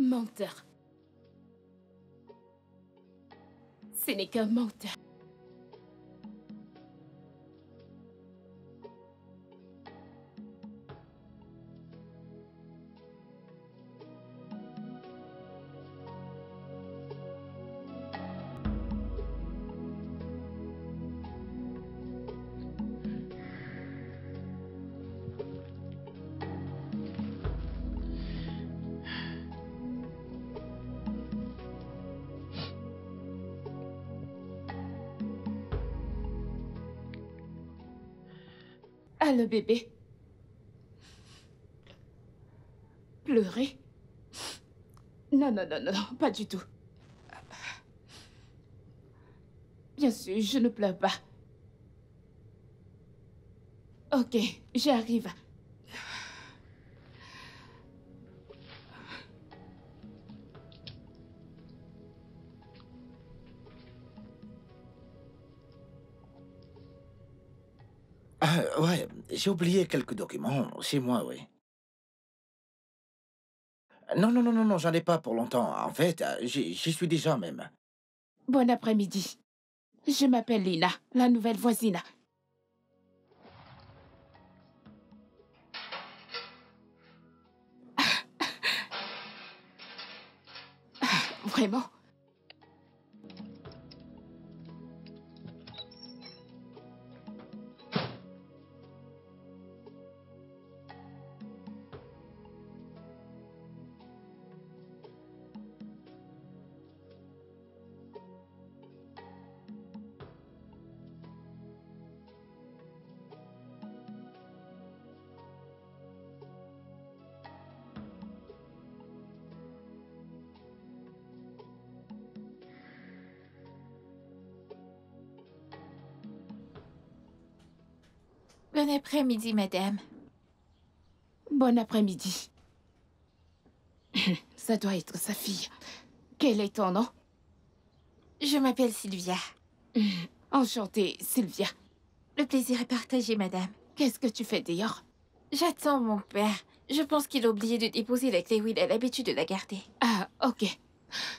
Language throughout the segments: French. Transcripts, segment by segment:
Menteur. Ce n'est qu'un menteur. Ah, le bébé. Pleurer? Non, non, non, non, pas du tout. Bien sûr, je ne pleure pas. Ok, j'arrive. Ouais, j'ai oublié quelques documents chez moi, oui. Non, non, non, non, non, j'en ai pas pour longtemps. En fait, j'y suis déjà même. Bon après-midi. Je m'appelle Lina, la nouvelle voisine. Vraiment? Bon après-midi, madame. Bon après-midi. Ça doit être sa fille. Quel est ton nom? Je m'appelle Sylvia. Enchantée, Sylvia. Le plaisir est partagé, madame. Qu'est-ce que tu fais dehors? J'attends mon père. Je pense qu'il a oublié de déposer la clé où il a l'habitude de la garder. Ah, ok.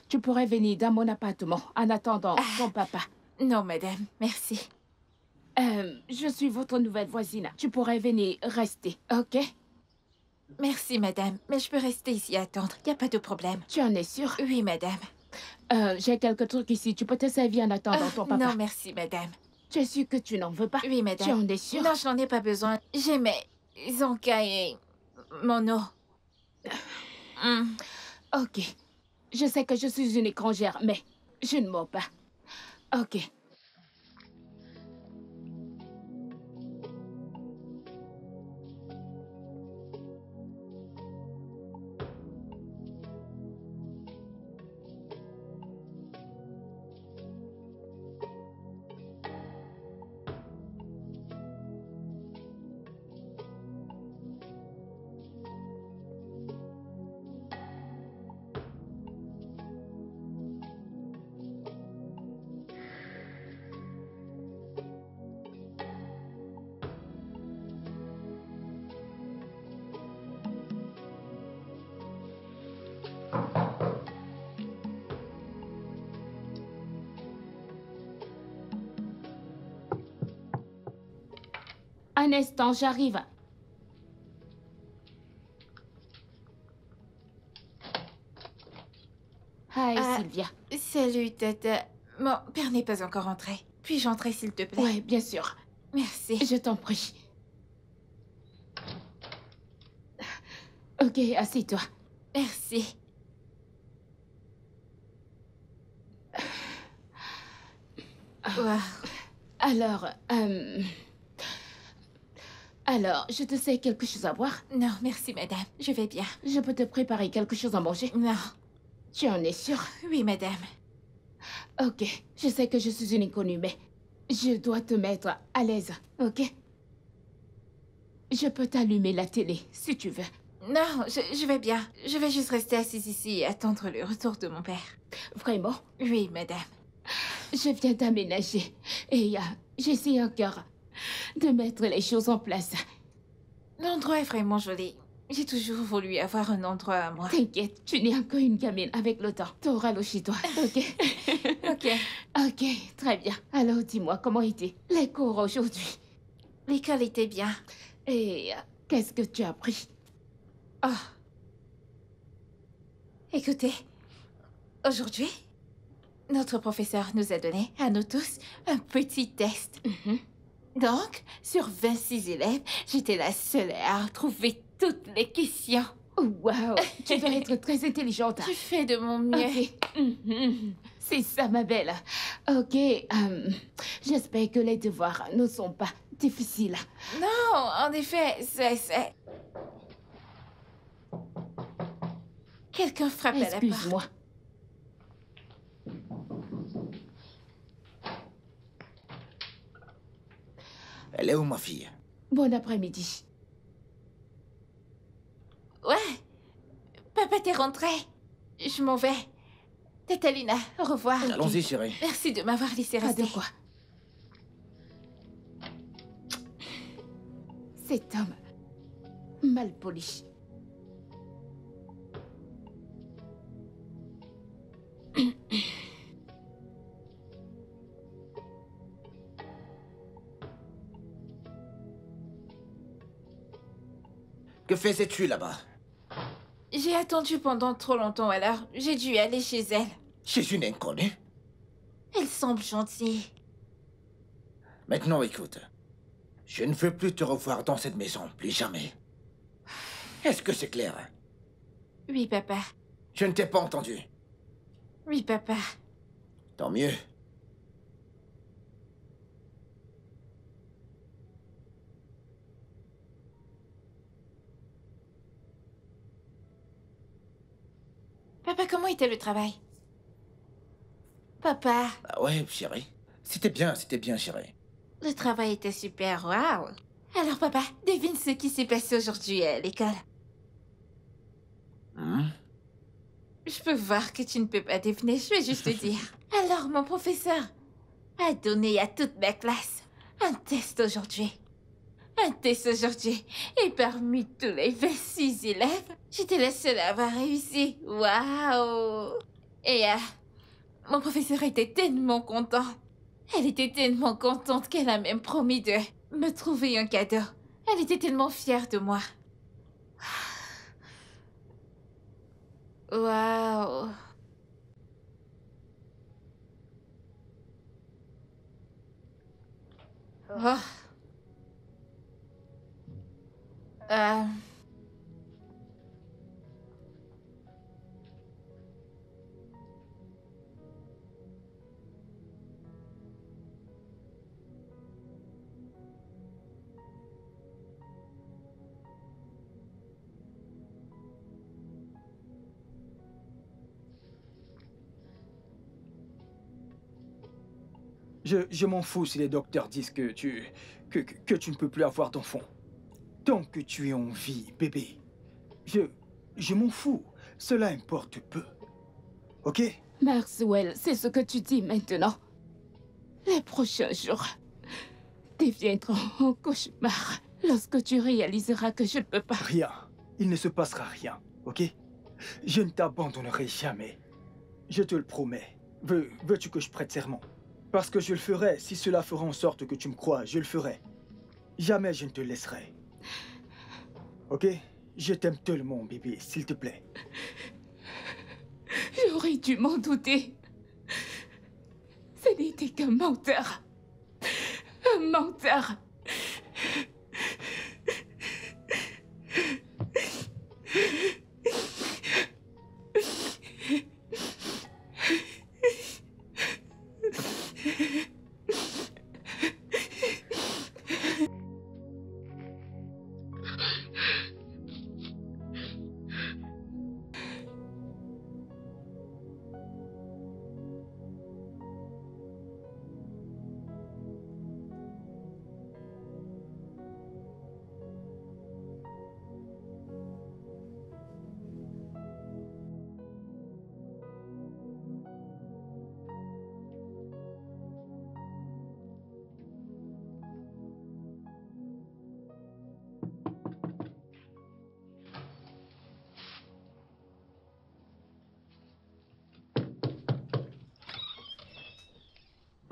Tu pourrais venir dans mon appartement en attendant ton papa. Non, madame, merci. Je suis votre nouvelle voisine. Tu pourrais venir rester, ok? Merci, madame, mais je peux rester ici à attendre. Y a pas de problème. Tu en es sûre? Oui, madame. J'ai quelques trucs ici. Tu peux te servir en attendant ton papa. Non, merci, madame. Tu es sûre que tu n'en veux pas? Oui, madame. Tu en es sûre? Non, je n'en ai pas besoin. J'ai mes encas et mon eau. Ok. Je sais que je suis une étrangère, mais je ne mens pas. Ok. Un instant, j'arrive. Hi, Sylvia. Salut, tata. Mon père n'est pas encore entré. Puis-je entrer, s'il te plaît? Oui, bien sûr. Merci. Je t'en prie. Ok, assieds-toi. Merci. Wow. Alors, je te sais quelque chose à boire? Non, merci, madame. Je vais bien. Je peux te préparer quelque chose à manger? Non. Tu en es sûre? Oui, madame. Ok, je sais que je suis une inconnue, mais je dois te mettre à l'aise, ok? Je peux t'allumer la télé, si tu veux. Non, je vais bien. Je vais juste rester assise ici et attendre le retour de mon père. Vraiment? Oui, madame. Je viens d'aménager et j'essaie encore de mettre les choses en place. L'endroit est vraiment joli. J'ai toujours voulu avoir un endroit à moi. T'inquiète, tu n'es encore une gamine avec le temps. T'auras l'eau chez toi, ok? Ok. Ok, très bien. Alors dis-moi, comment étaient les cours aujourd'hui? L'école était bien. Et qu'est-ce que tu as appris? Oh. Écoutez, aujourd'hui, notre professeur nous a donné, à nous tous, un petit test. Donc, sur 26 élèves, j'étais la seule à trouver toutes les questions. Wow, tu vas être très intelligente. Je fais de mon mieux. Ok. C'est ça, ma belle. Ok, j'espère que les devoirs ne sont pas difficiles. Non, en effet, c'est... Quelqu'un frappe à la porte. Excuse-moi. Elle est où, ma fille? Bon après-midi. Ouais. Papa, t'es rentré. Je m'en vais. Tatalina, au revoir. Allons-y, chérie. Merci de m'avoir laissé Pas rester. de quoi. Cet homme mal poli. Que faisais-tu là-bas? J'ai attendu pendant trop longtemps, alors j'ai dû aller chez elle. Chez une inconnue? Elle semble gentille. Maintenant, écoute. Je ne veux plus te revoir dans cette maison, plus jamais. Est-ce que c'est clair? Oui, papa. Je ne t'ai pas entendu. Oui, papa. Tant mieux. Papa, comment était le travail? Papa, Ah ouais, chérie. C'était bien, chérie. le travail était super, waouh. Alors, papa, devine ce qui s'est passé aujourd'hui à l'école. Hmm? Je peux voir que tu ne peux pas deviner, je vais juste te dire. Alors, mon professeur a donné à toute ma classe un test aujourd'hui. Un test aujourd'hui. Et parmi tous les 26 élèves, j'étais la seule à avoir réussi. Waouh! Et mon professeur était tellement content. Elle était tellement contente qu'elle a même promis de me trouver un cadeau. Elle était tellement fière de moi. Waouh! Oh. Euh... Je m'en fous si les docteurs disent que tu ne peux plus avoir d'enfant. Tant que tu es en vie, bébé, je m'en fous. Cela importe peu. Ok? Maxwell, c'est ce que tu dis maintenant. Les prochains jours deviendront un cauchemar lorsque tu réaliseras que je ne peux pas. Rien. Il ne se passera rien, ok? Je ne t'abandonnerai jamais. Je te le promets. Veux-tu que je prête serment? Parce que je le ferai. Si cela fera en sorte que tu me crois, je le ferai. Jamais je ne te laisserai. Ok? Je t'aime tellement, bébé, s'il te plaît. J'aurais dû m'en douter. Ce n'était qu'un menteur. Un menteur.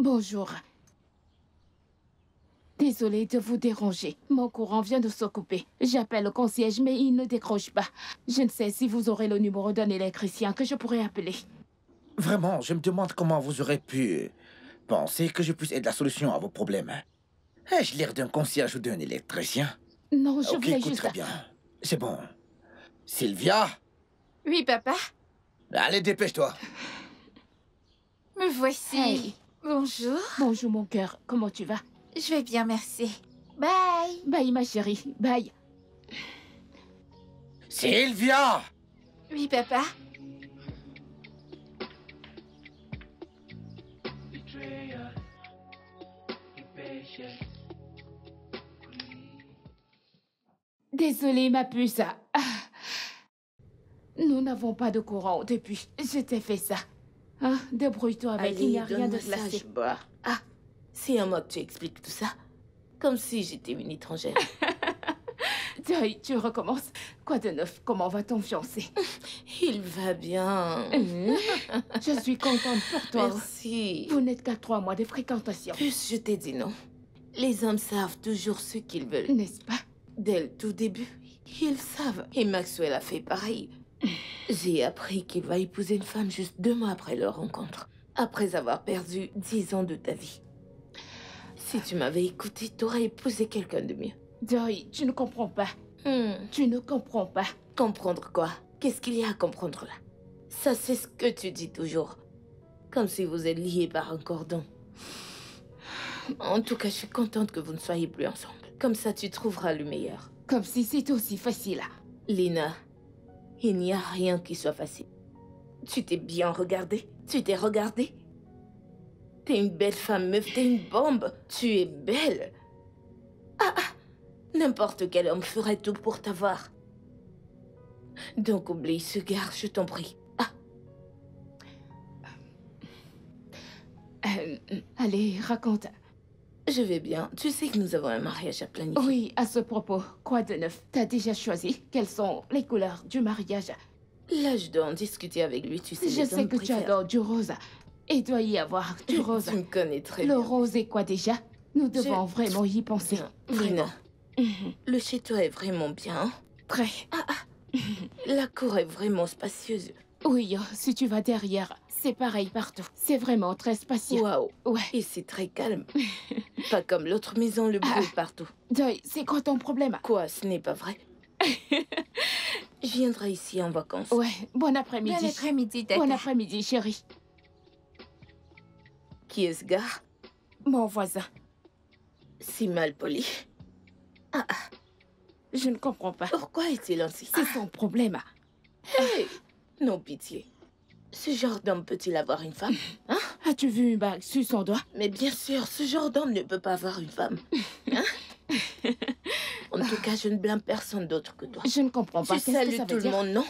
Bonjour. Désolée de vous déranger. Mon courant vient de se couper. J'appelle le concierge, mais il ne décroche pas. Je ne sais si vous aurez le numéro d'un électricien que je pourrais appeler. Vraiment, je me demande comment vous aurez pu penser que je puisse être la solution à vos problèmes. Ai-je l'air d'un concierge ou d'un électricien? Non, je Ok, voulais écoute, juste... très bien. C'est bon. Sylvia? Oui, papa. Allez, dépêche-toi. Me voici. Hey. Bonjour. Bonjour, mon cœur. Comment tu vas? Je vais bien, merci. Bye. Bye, ma chérie. Bye. Sylvia! Oui, papa. Désolée, ma puce. Ah. Nous n'avons pas de courant depuis. Je t'ai fait ça. Hein? Débrouille-toi avec, il n'y a rien de glacé. Bois. Ah, c'est à moi que tu expliques tout ça. Comme si j'étais une étrangère. Joy, tu recommences. Quoi de neuf? Comment va ton fiancé? Il va bien. Je suis contente pour toi. Merci. Vous n'êtes qu'à 3 mois de fréquentation. Plus je t'ai dit non. Les hommes savent toujours ce qu'ils veulent. N'est-ce pas? Dès le tout début, ils savent. Et Maxwell a fait pareil. J'ai appris qu'il va épouser une femme juste 2 mois après leur rencontre. Après avoir perdu 10 ans de ta vie. Si tu m'avais écouté, t'aurais épousé quelqu'un de mieux. Joy, tu ne comprends pas. Tu ne comprends pas. Comprendre quoi? Qu'est-ce qu'il y a à comprendre là? Ça, c'est ce que tu dis toujours. Comme si vous êtes liés par un cordon. En tout cas, je suis contente que vous ne soyez plus ensemble. Comme ça, tu trouveras le meilleur. Comme si c'était aussi facile. Lina, il n'y a rien qui soit facile. Tu t'es bien regardée? Tu t'es regardée? T'es une belle femme, meuf, t'es une bombe. Tu es belle. N'importe quel homme ferait tout pour t'avoir. Donc oublie ce gars, je t'en prie. Allez, raconte. Je vais bien. Tu sais que nous avons un mariage à planifier. Oui, à ce propos, quoi de neuf? T'as déjà choisi? Quelles sont les couleurs du mariage? Là, je dois en discuter avec lui, tu sais. Je sais que tu adores du rose. Il doit y avoir du rose. Tu me connais très Le bien. rose est quoi déjà? Nous devons vraiment y penser. Lina, le chez toi est vraiment bien. Hein? Très. La cour est vraiment spacieuse. Oui, si tu vas derrière, c'est pareil partout. C'est vraiment très spacieux. Waouh. Ouais. Et c'est très calme. Pas comme l'autre maison, le bruit est partout. Joy, c'est quoi ton problème? Quoi, ce n'est pas vrai? Je viendrai ici en vacances. Ouais, bon après-midi. Bon après-midi, tata. Bon après-midi, chérie. Qui est ce gars? Mon voisin. Si mal poli. Je ne comprends pas. Pourquoi est-il ainsi? C'est son problème. Hey! Non, pitié. Ce genre d'homme peut-il avoir une femme? Hein? As-tu vu une bague sur son doigt? Mais bien sûr, ce genre d'homme ne peut pas avoir une femme. Hein? En tout cas, je ne blâme personne d'autre que toi. Je ne comprends pas. Tu Qu'est-ce que salues ça tout veut le dire? monde, non?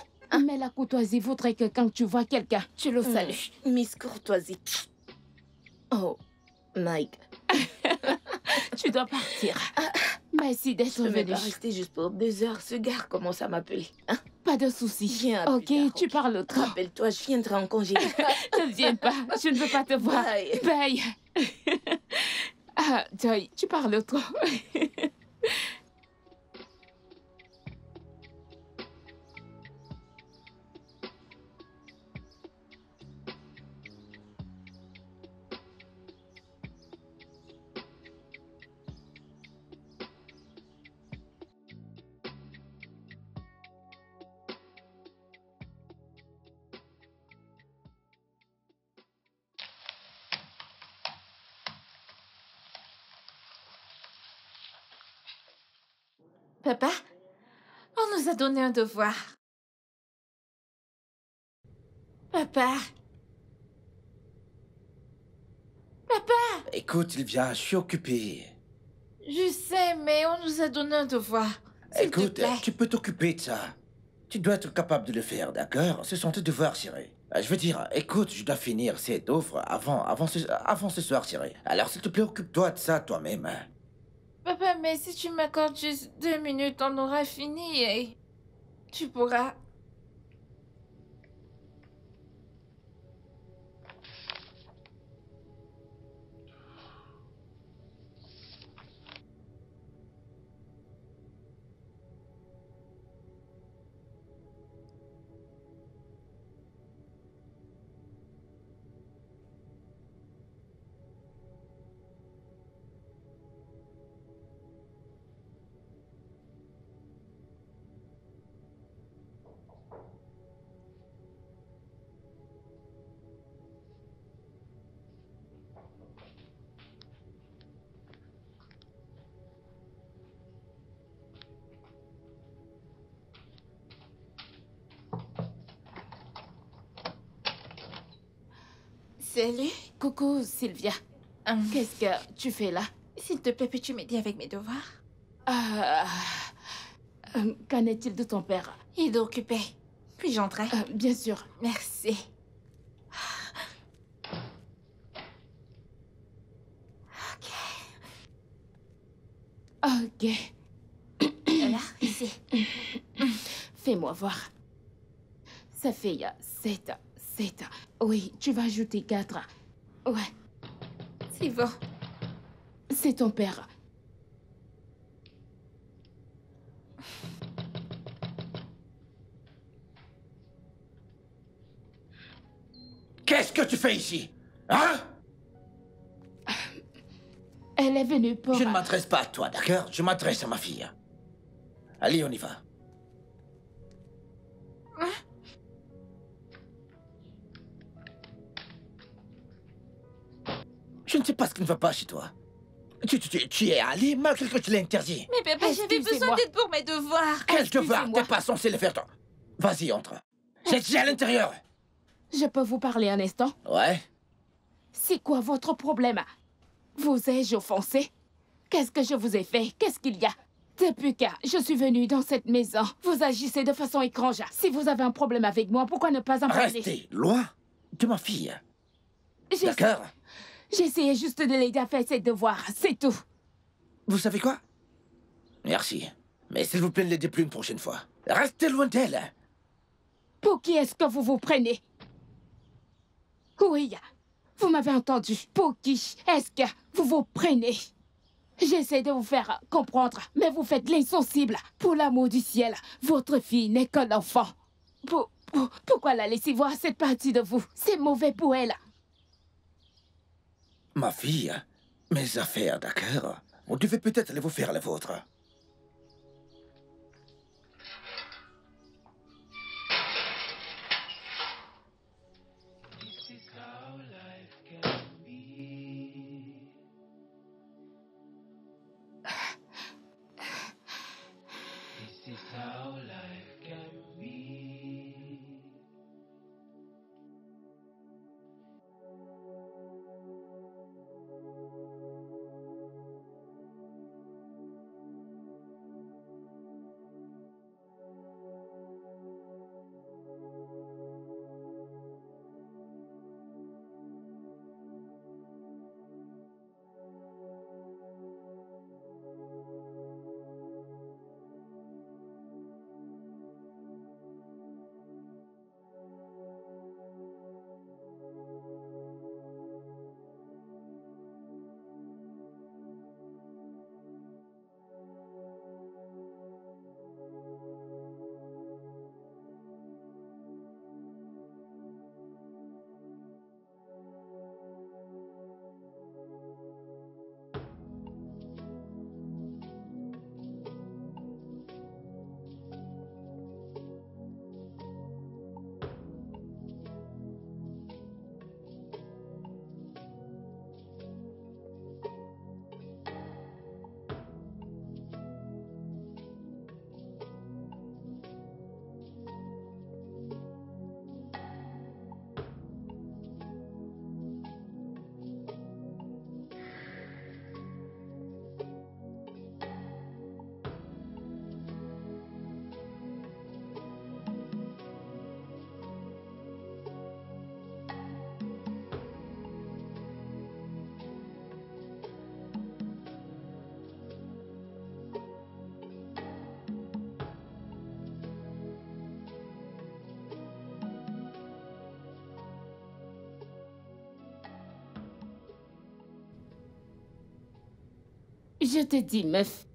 Mais la courtoisie voudrait que quand tu vois quelqu'un, tu le salues. Miss Courtoisie. Oh, Mike. Tu dois partir. Merci Je d'être ne vais venu. pas rester juste pour 2 heures. Ce gars commence à m'appeler. Hein? Pas de soucis. Viens plus Ok, tard, tu ok. parles trop. Rappelle-toi, je viendrai en congé. Ne viens pas. Je ne veux pas te voir. Bye. Bye. Ah, Joy, tu parles trop. Papa, on nous a donné un devoir. Papa. Papa, Écoute, Sylvia, je suis occupé. je sais, mais on nous a donné un devoir. S'il te Écoute, plaît. tu peux t'occuper de ça. Tu dois être capable de le faire, d'accord? Ce sont tes devoirs, chérie. Je veux dire, écoute, je dois finir cette offre avant ce soir, chérie. Alors, s'il te plaît, occupe-toi de ça toi-même. Hein. Papa, mais si tu m'accordes juste 2 minutes, on aura fini et tu pourras... Salut. Coucou, Sylvia. Qu'est-ce que tu fais là? S'il te plaît, peux-tu m'aider avec mes devoirs? Qu'en est-il de ton père? Il est occupé. Puis-je entrer? Bien sûr. Merci. Ok. Là, ici. Fais-moi voir. Ça fait 7 ans. 7 ans. Oui, tu vas ajouter 4 ans. Ouais, C'est bon. c'est ton père. Qu'est-ce que tu fais ici? Hein? Elle est venue pour... Je ne m'adresse pas à toi, d'accord? Je m'adresse à ma fille. Allez, on y va. Je ne sais pas ce qui ne va pas chez toi. Tu y es allé malgré que tu l'as interdit. Mais papa, j'avais besoin Excusez-moi. d'aide pour mes devoirs. Quel devoir? Excusez-moi. T'es pas censé le faire, toi. Vas-y, entre. J'ai à l'intérieur. Je peux vous parler un instant? Ouais? C'est quoi votre problème? Vous ai-je offensé? Qu'est-ce que je vous ai fait? Qu'est-ce qu'il y a? Depuis que je suis venue dans cette maison, vous agissez de façon étrange. Si vous avez un problème avec moi, pourquoi ne pas en parler? Restez loin de ma fille. J'ai D'accord? essayé juste de l'aider à faire ses devoirs, c'est tout. Vous savez quoi? Merci. Mais s'il vous plaît, ne l'aidez plus une prochaine fois. Restez loin d'elle. Pour qui est-ce que vous vous prenez? Oui, vous m'avez entendu. Pour qui est-ce que vous vous prenez? J'essaie de vous faire comprendre, mais vous faites l'insensible. Pour l'amour du ciel, votre fille n'est qu'un enfant. Pourquoi la laisser voir cette partie de vous? C'est mauvais pour elle. Ma fille, mes affaires, d'accord? Vous devez peut-être aller vous faire les vôtres. Je te dis, meuf.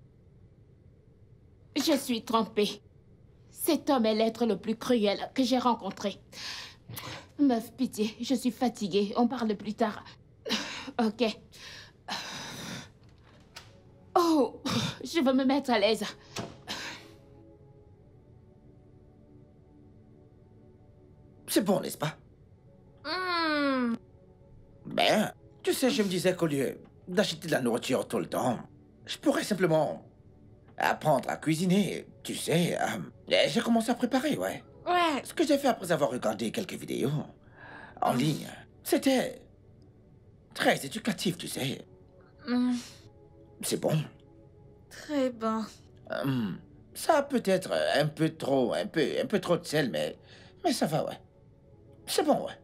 Je suis trompée. Cet homme est l'être le plus cruel que j'ai rencontré. Meuf, pitié, je suis fatiguée. On parle plus tard. Ok. Oh, je veux me mettre à l'aise. C'est bon, n'est-ce pas? Ben, tu sais, je me disais qu'au lieu d'acheter de la nourriture tout le temps, je pourrais simplement apprendre à cuisiner, tu sais. Et j'ai commencé à préparer, ouais. Ouais. Ce que j'ai fait après avoir regardé quelques vidéos en ligne, c'était Très éducatif, tu sais. Hmm, C'est bon. très bon. Ça peut être un peu trop, un peu trop de sel, mais ça va, ouais. C'est bon, ouais.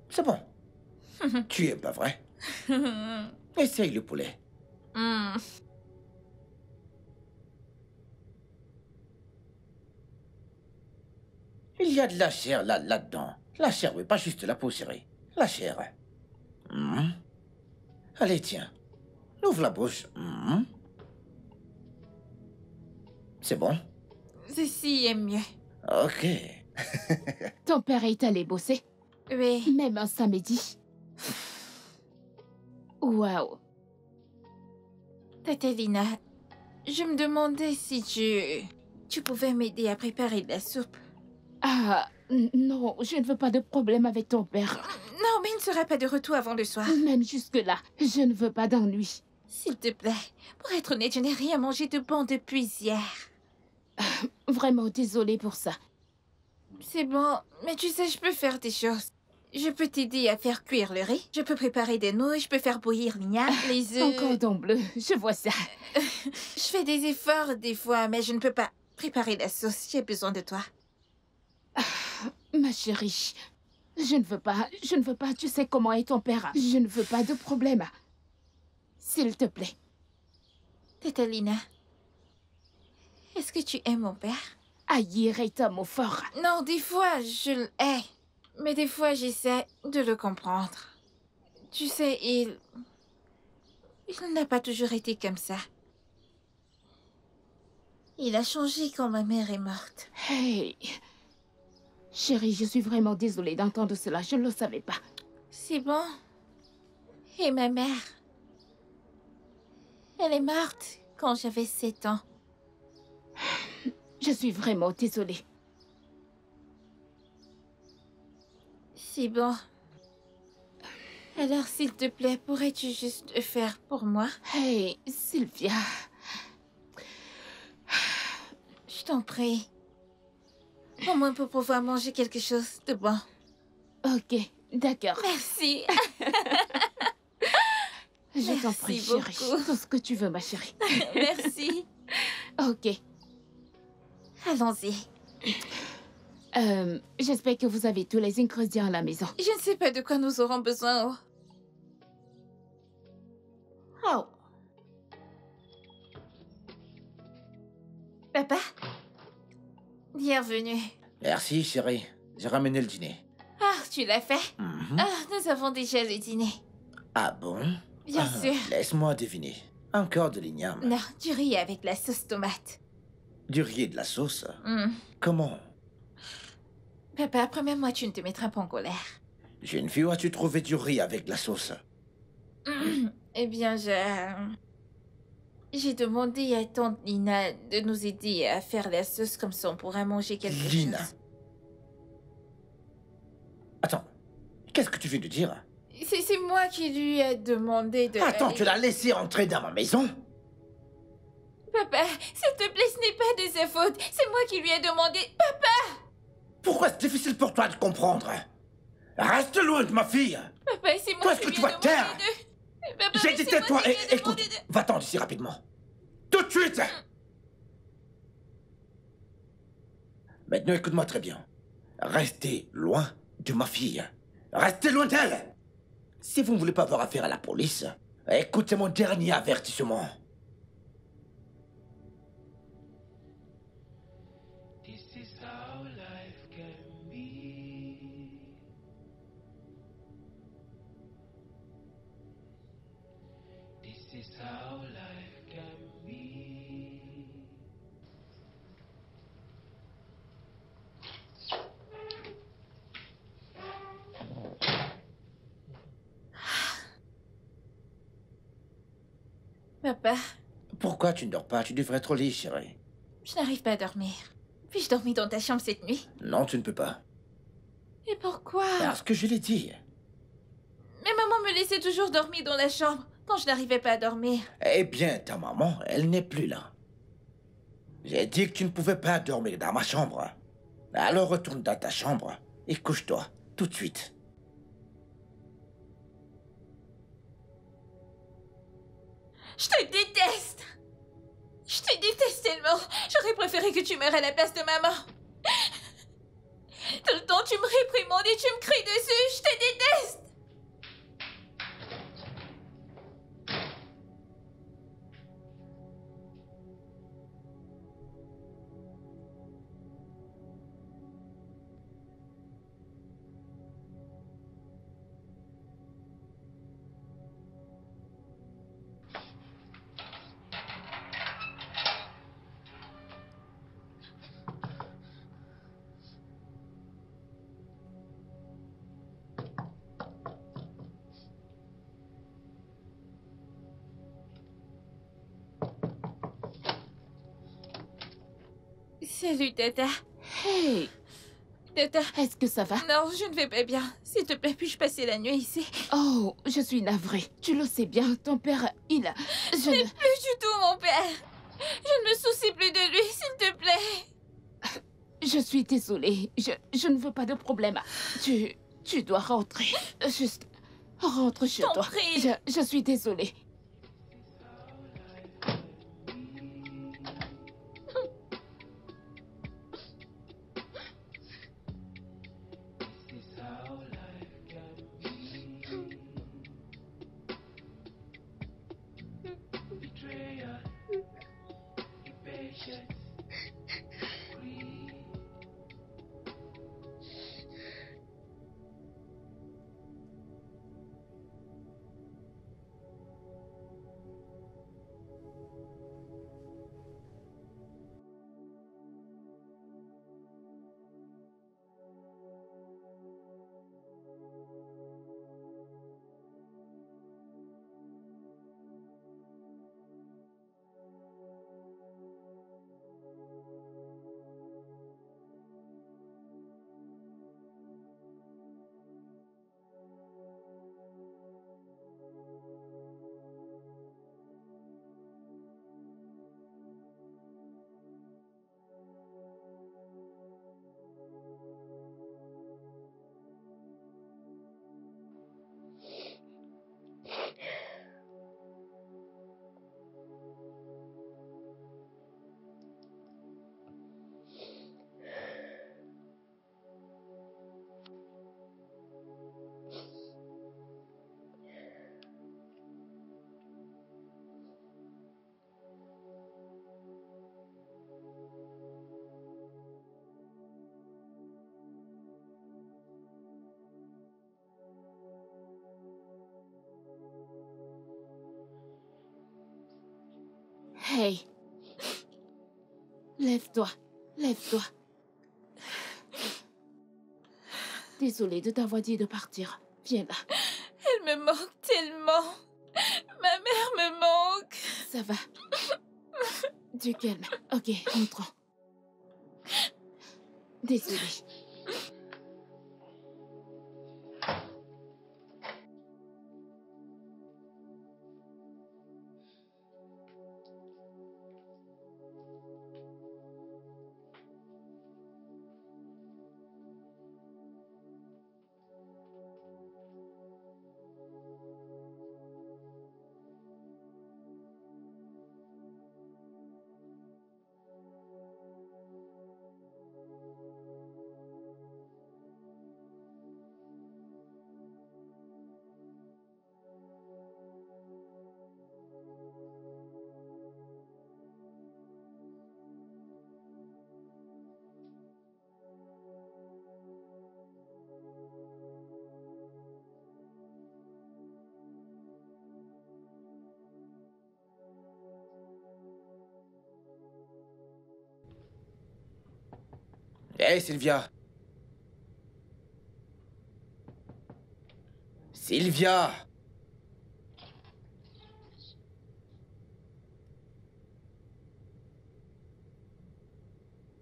C'est bon. Tu aimes, pas vrai? Essaye le poulet. Hmm. Il y a de la chair là-dedans. La chair, oui, pas juste la peau, chérie. La chair. Allez, tiens. Ouvre la bouche. C'est bon? Ceci est mieux. Ok. Ton père est allé bosser, Oui. même un samedi. Waouh. Tatalina, je me demandais si tu pouvais m'aider à préparer de la soupe. Ah, non, je ne veux pas de problème avec ton père. Non, mais il ne sera pas de retour avant le soir. Même jusque-là, je ne veux pas d'ennui. S'il te plaît. Pour être honnête, je n'ai rien mangé de bon depuis hier. Vraiment désolée pour ça. C'est bon, mais tu sais, je peux faire des choses. Je peux t'aider à faire cuire le riz. Je peux préparer des nouilles. Je peux faire bouillir l'igname, les œufs. Encore cordon bleu, je vois ça. Je fais des efforts des fois, mais je ne peux pas préparer la sauce. J'ai besoin de toi. Ma chérie, je ne veux pas, tu sais comment est ton père. Je ne veux pas de problème. S'il te plaît. Tatalina, est-ce que tu aimes mon père? Haïr est un mot fort. Non, des fois, je le hais. Mais des fois, j'essaie de le comprendre. Tu sais, il n'a pas toujours été comme ça. Il a changé quand ma mère est morte. Hey. Chérie, je suis vraiment désolée d'entendre cela. Je ne le savais pas. C'est bon. Et ma mère? Elle est morte quand j'avais 7 ans. Je suis vraiment désolée. C'est bon. Alors, s'il te plaît, pourrais-tu juste le faire pour moi? Hey, Sylvia. Je t'en prie. Au moins pour pouvoir manger quelque chose de bon. Ok, d'accord. Merci. Je t'en prie, Merci chérie. beaucoup. Tout ce que tu veux, ma chérie. Merci. Ok. Allons-y. J'espère que vous avez tous les ingrédients à la maison. Je ne sais pas de quoi nous aurons besoin. Oh. Papa? Bienvenue. Merci, chérie. J'ai ramené le dîner. Ah, tu l'as fait? Ah, nous avons déjà le dîner. Ah bon? Bien sûr. Laisse-moi deviner. Encore de l'igname. Non, du riz avec la sauce tomate. Du riz et de la sauce. Hmm. Comment? Papa, promets-moi tu ne te mettras pas en colère. Jeune fille, où as-tu trouvé du riz avec de la sauce? Eh bien, j'ai demandé à tante Lina de nous aider à faire la sauce comme ça on pourra manger quelque Lina. chose. Attends, qu'est-ce que tu viens de dire? C'est moi qui lui ai demandé de... Attends, tu l'as laissé entrer dans ma maison? Papa, s'il te plaît, ce n'est pas de sa faute. C'est moi qui lui ai demandé... Papa! Pourquoi c'est difficile pour toi de comprendre? Reste loin de ma fille! Papa, c'est moi Toi, est-ce qui que lui tu ai vas demandé taire? de... Papa, J'ai mais dit c'est moi tais-toi qui lui et ai écoute, demandé de... va-t'en d'ici rapidement. Tout de suite! Maintenant, écoute-moi très bien. Restez loin de ma fille. Restez loin d'elle! Si vous ne voulez pas avoir affaire à la police, écoutez mon dernier avertissement. This is how life can be. This is how life can be. Papa, Pourquoi tu ne dors pas? Tu devrais être au lit, chérie. je n'arrive pas à dormir. Puis-je dormir dans ta chambre cette nuit? Non, tu ne peux pas. Et pourquoi? Parce que je l'ai dit. Mais maman me laissait toujours dormir dans la chambre quand je n'arrivais pas à dormir. Eh bien, ta maman, elle n'est plus là. J'ai dit que tu ne pouvais pas dormir dans ma chambre. Alors retourne dans ta chambre et couche-toi tout de suite. Je te déteste. Je te déteste tellement. J'aurais préféré que tu meurs à la place de maman. Tout le temps, tu me réprimandes et tu me cries dessus. Je te déteste. Salut, Tata. Hey, Tata. est-ce que ça va? Non, je ne vais pas bien. S'il te plaît, puis-je passer la nuit ici? Oh, je suis navrée. Tu le sais bien, ton père, il a... Je ne... Plus du tout, mon père. Je ne me soucie plus de lui, s'il te plaît. Je suis désolée. Je ne veux pas de problème. Tu dois rentrer. Juste, rentre chez T'en toi. prie. Je suis désolée. This is how life can be. Betrayal, impatience, greed. Hey. Lève-toi. Lève-toi. Désolée de t'avoir dit de partir. Viens là. Elle me manque tellement. Ma mère me manque. Ça va. Du calme. Ok, rentrons. Désolée. Hé, Sylvia! Sylvia!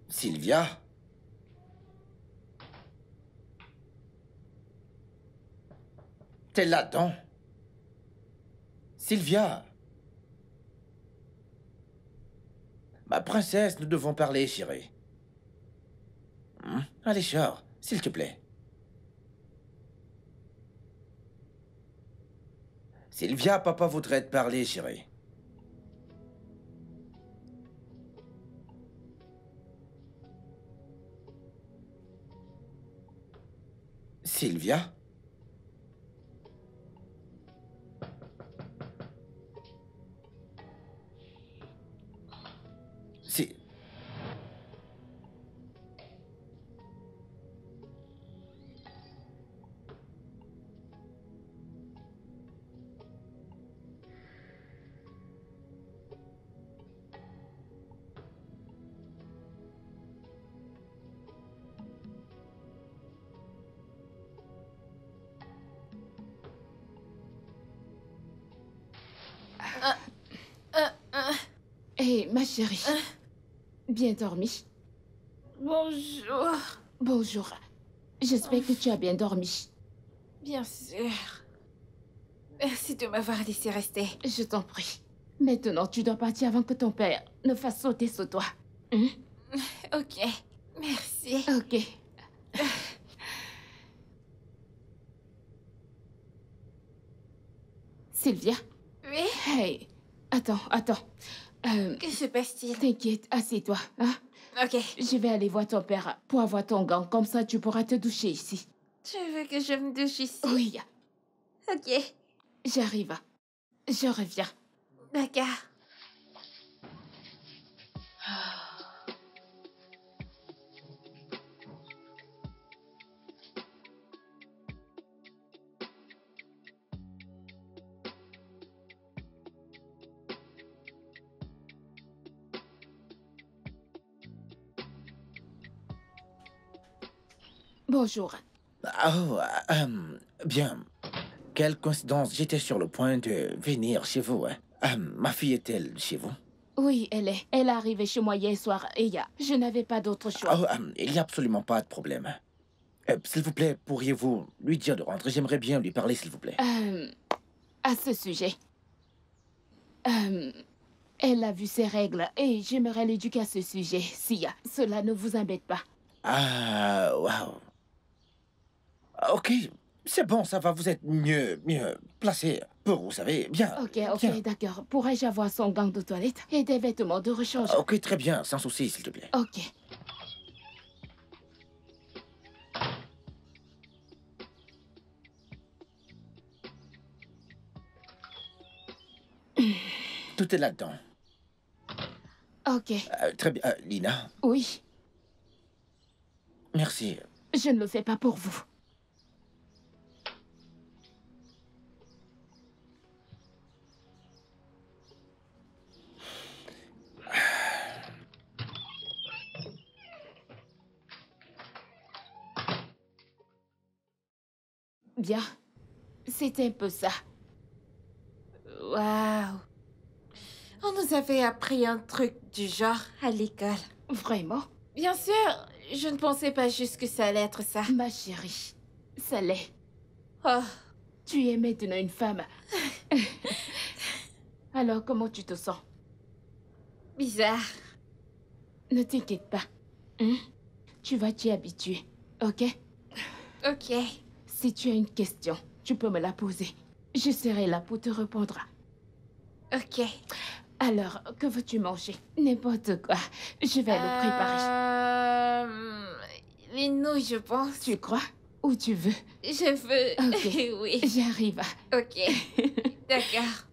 Sylvia? T'es là-dedans? Sylvia? Ma princesse, nous devons parler, chérie. Allez, sors, s'il te plaît. Sylvia, papa voudrait te parler, chérie. Sylvia? Si... Hé, ma chérie. Bien dormi? Bonjour. Bonjour. J'espère que tu as bien dormi. Bien sûr. Merci de m'avoir laissé rester. Je t'en prie. Maintenant, tu dois partir avant que ton père ne fasse sauter sur toi. Ok. Merci. Ok. Sylvia? Oui? Hey, attends. Que se passe-t-il? T'inquiète, assieds-toi. Hein? Ok. Je vais aller voir ton père pour avoir ton gant. Comme ça, tu pourras te doucher ici. Tu veux que je me douche ici? Oui, Ok. j'arrive. Je reviens. D'accord. Bonjour. Oh, bien. Quelle coïncidence, j'étais sur le point de venir chez vous. Ma fille est-elle chez vous? Oui, elle est. Elle est arrivée chez moi hier soir et je n'avais pas d'autre choix. Oh, il n'y a absolument pas de problème. S'il vous plaît, pourriez-vous lui dire de rentrer? J'aimerais bien lui parler, s'il vous plaît. À ce sujet, elle a vu ses règles et j'aimerais l'éduquer à ce sujet. Si cela ne vous embête pas. Ah, waouh. Ok, c'est bon, ça va, vous êtes mieux placé pour, vous savez, bien. Ok, bien. d'accord. Pourrais-je avoir son gant de toilette et des vêtements de rechange? Ok, très bien, sans souci, s'il te plaît. Ok. Tout est là-dedans. Ok. Très bien. Lina, Oui, merci. je ne le fais pas pour vous. Bien. C'est un peu ça. Waouh. On nous avait appris un truc du genre à l'école. Vraiment? Bien sûr, je ne pensais pas juste que ça allait être ça. Ma chérie, ça l'est. Oh, Tu es maintenant une femme. Alors, comment tu te sens? bizarre. Ne t'inquiète pas. Tu vas t'y habituer, ok? Ok. Si tu as une question, tu peux me la poser. Je serai là pour te répondre. Ok. Alors, que veux-tu manger? N'importe quoi. Je vais le préparer. Les nouilles, je pense. Tu crois? Où tu veux? Je veux... Ok. Oui. J'arrive. Ok. D'accord.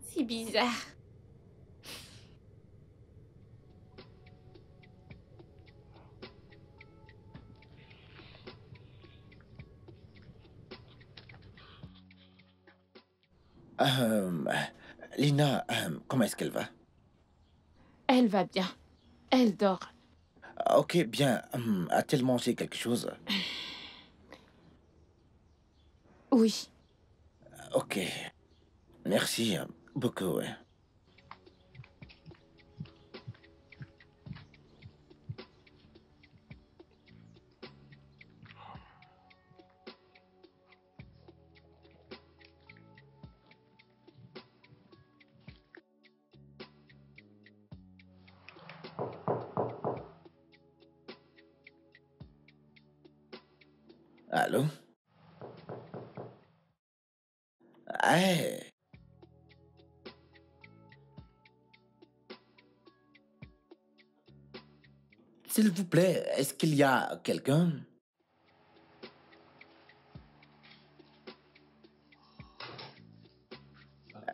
C'est bizarre. Euh, Lina, comment est-ce qu'elle va? Elle va bien. Elle dort. Ok, bien. A-t-elle mangé quelque chose? Oui. Ok. Merci beaucoup, ouais. Allô? Hey! S'il vous plaît, est-ce qu'il y a quelqu'un?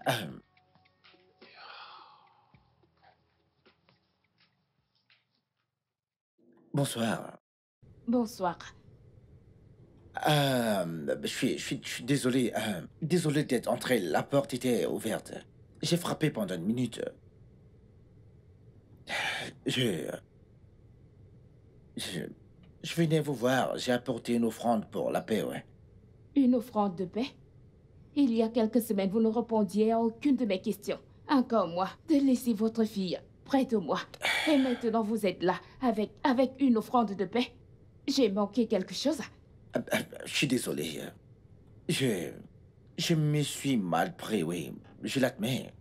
Euh, Bonsoir. Bonsoir. Je suis désolé. Désolé d'être entré. La porte était ouverte. J'ai frappé pendant une minute. Je, je, je venais vous voir. J'ai apporté une offrande pour la paix, ouais. Une offrande de paix? Il y a quelques semaines, vous ne répondiez à aucune de mes questions. Encore moi, de laisser votre fille près de moi. Et maintenant, vous êtes là, avec une offrande de paix. J'ai manqué quelque chose? Je suis désolé. Je me suis mal pris, oui. Je l'admets.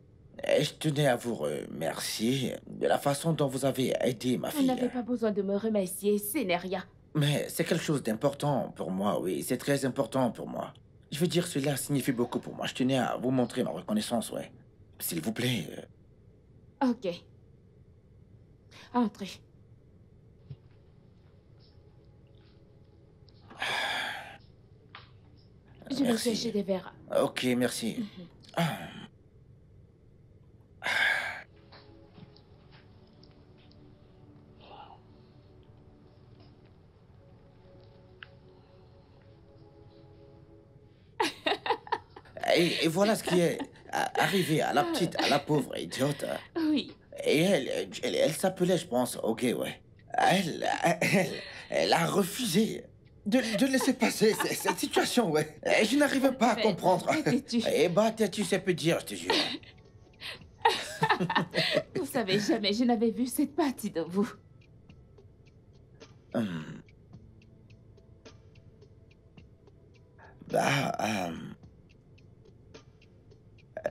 Et je tenais à vous remercier de la façon dont vous avez aidé ma Vous fille. n'avez pas besoin de me remercier, ce n'est rien. Mais c'est quelque chose d'important pour moi, oui. C'est très important pour moi. Je veux dire, cela signifie beaucoup pour moi. Je tenais à vous montrer ma reconnaissance, ouais. S'il vous plaît. Ok. Entrez. Je vais Merci. chercher des verres. Ok, merci. Ah. Et voilà ce qui est arrivé à la petite, à la pauvre idiote. Oui. Et elle s'appelait, je pense, ok, ouais. Elle a refusé de laisser passer cette situation, ouais. Et je n'arrivais pas à Mais, comprendre. têtu. Et bah, têtu, ça peut dire, je te jure. Vous savez, jamais je n'avais vu cette partie de vous. Hum. Bah,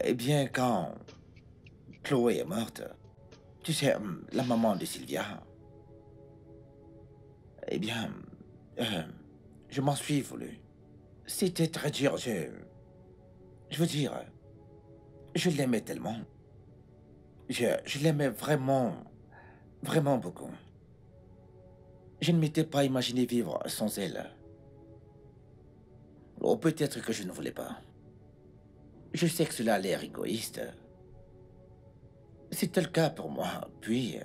eh bien, quand Chloé est morte, tu sais, la maman de Sylvia, eh bien, je m'en suis voulu. C'était très dur, je veux dire, je l'aimais tellement. Je l'aimais vraiment, vraiment beaucoup. Je ne m'étais pas imaginé vivre sans elle. Ou peut-être que je ne voulais pas. Je sais que cela a l'air égoïste. C'était le cas pour moi. Puis,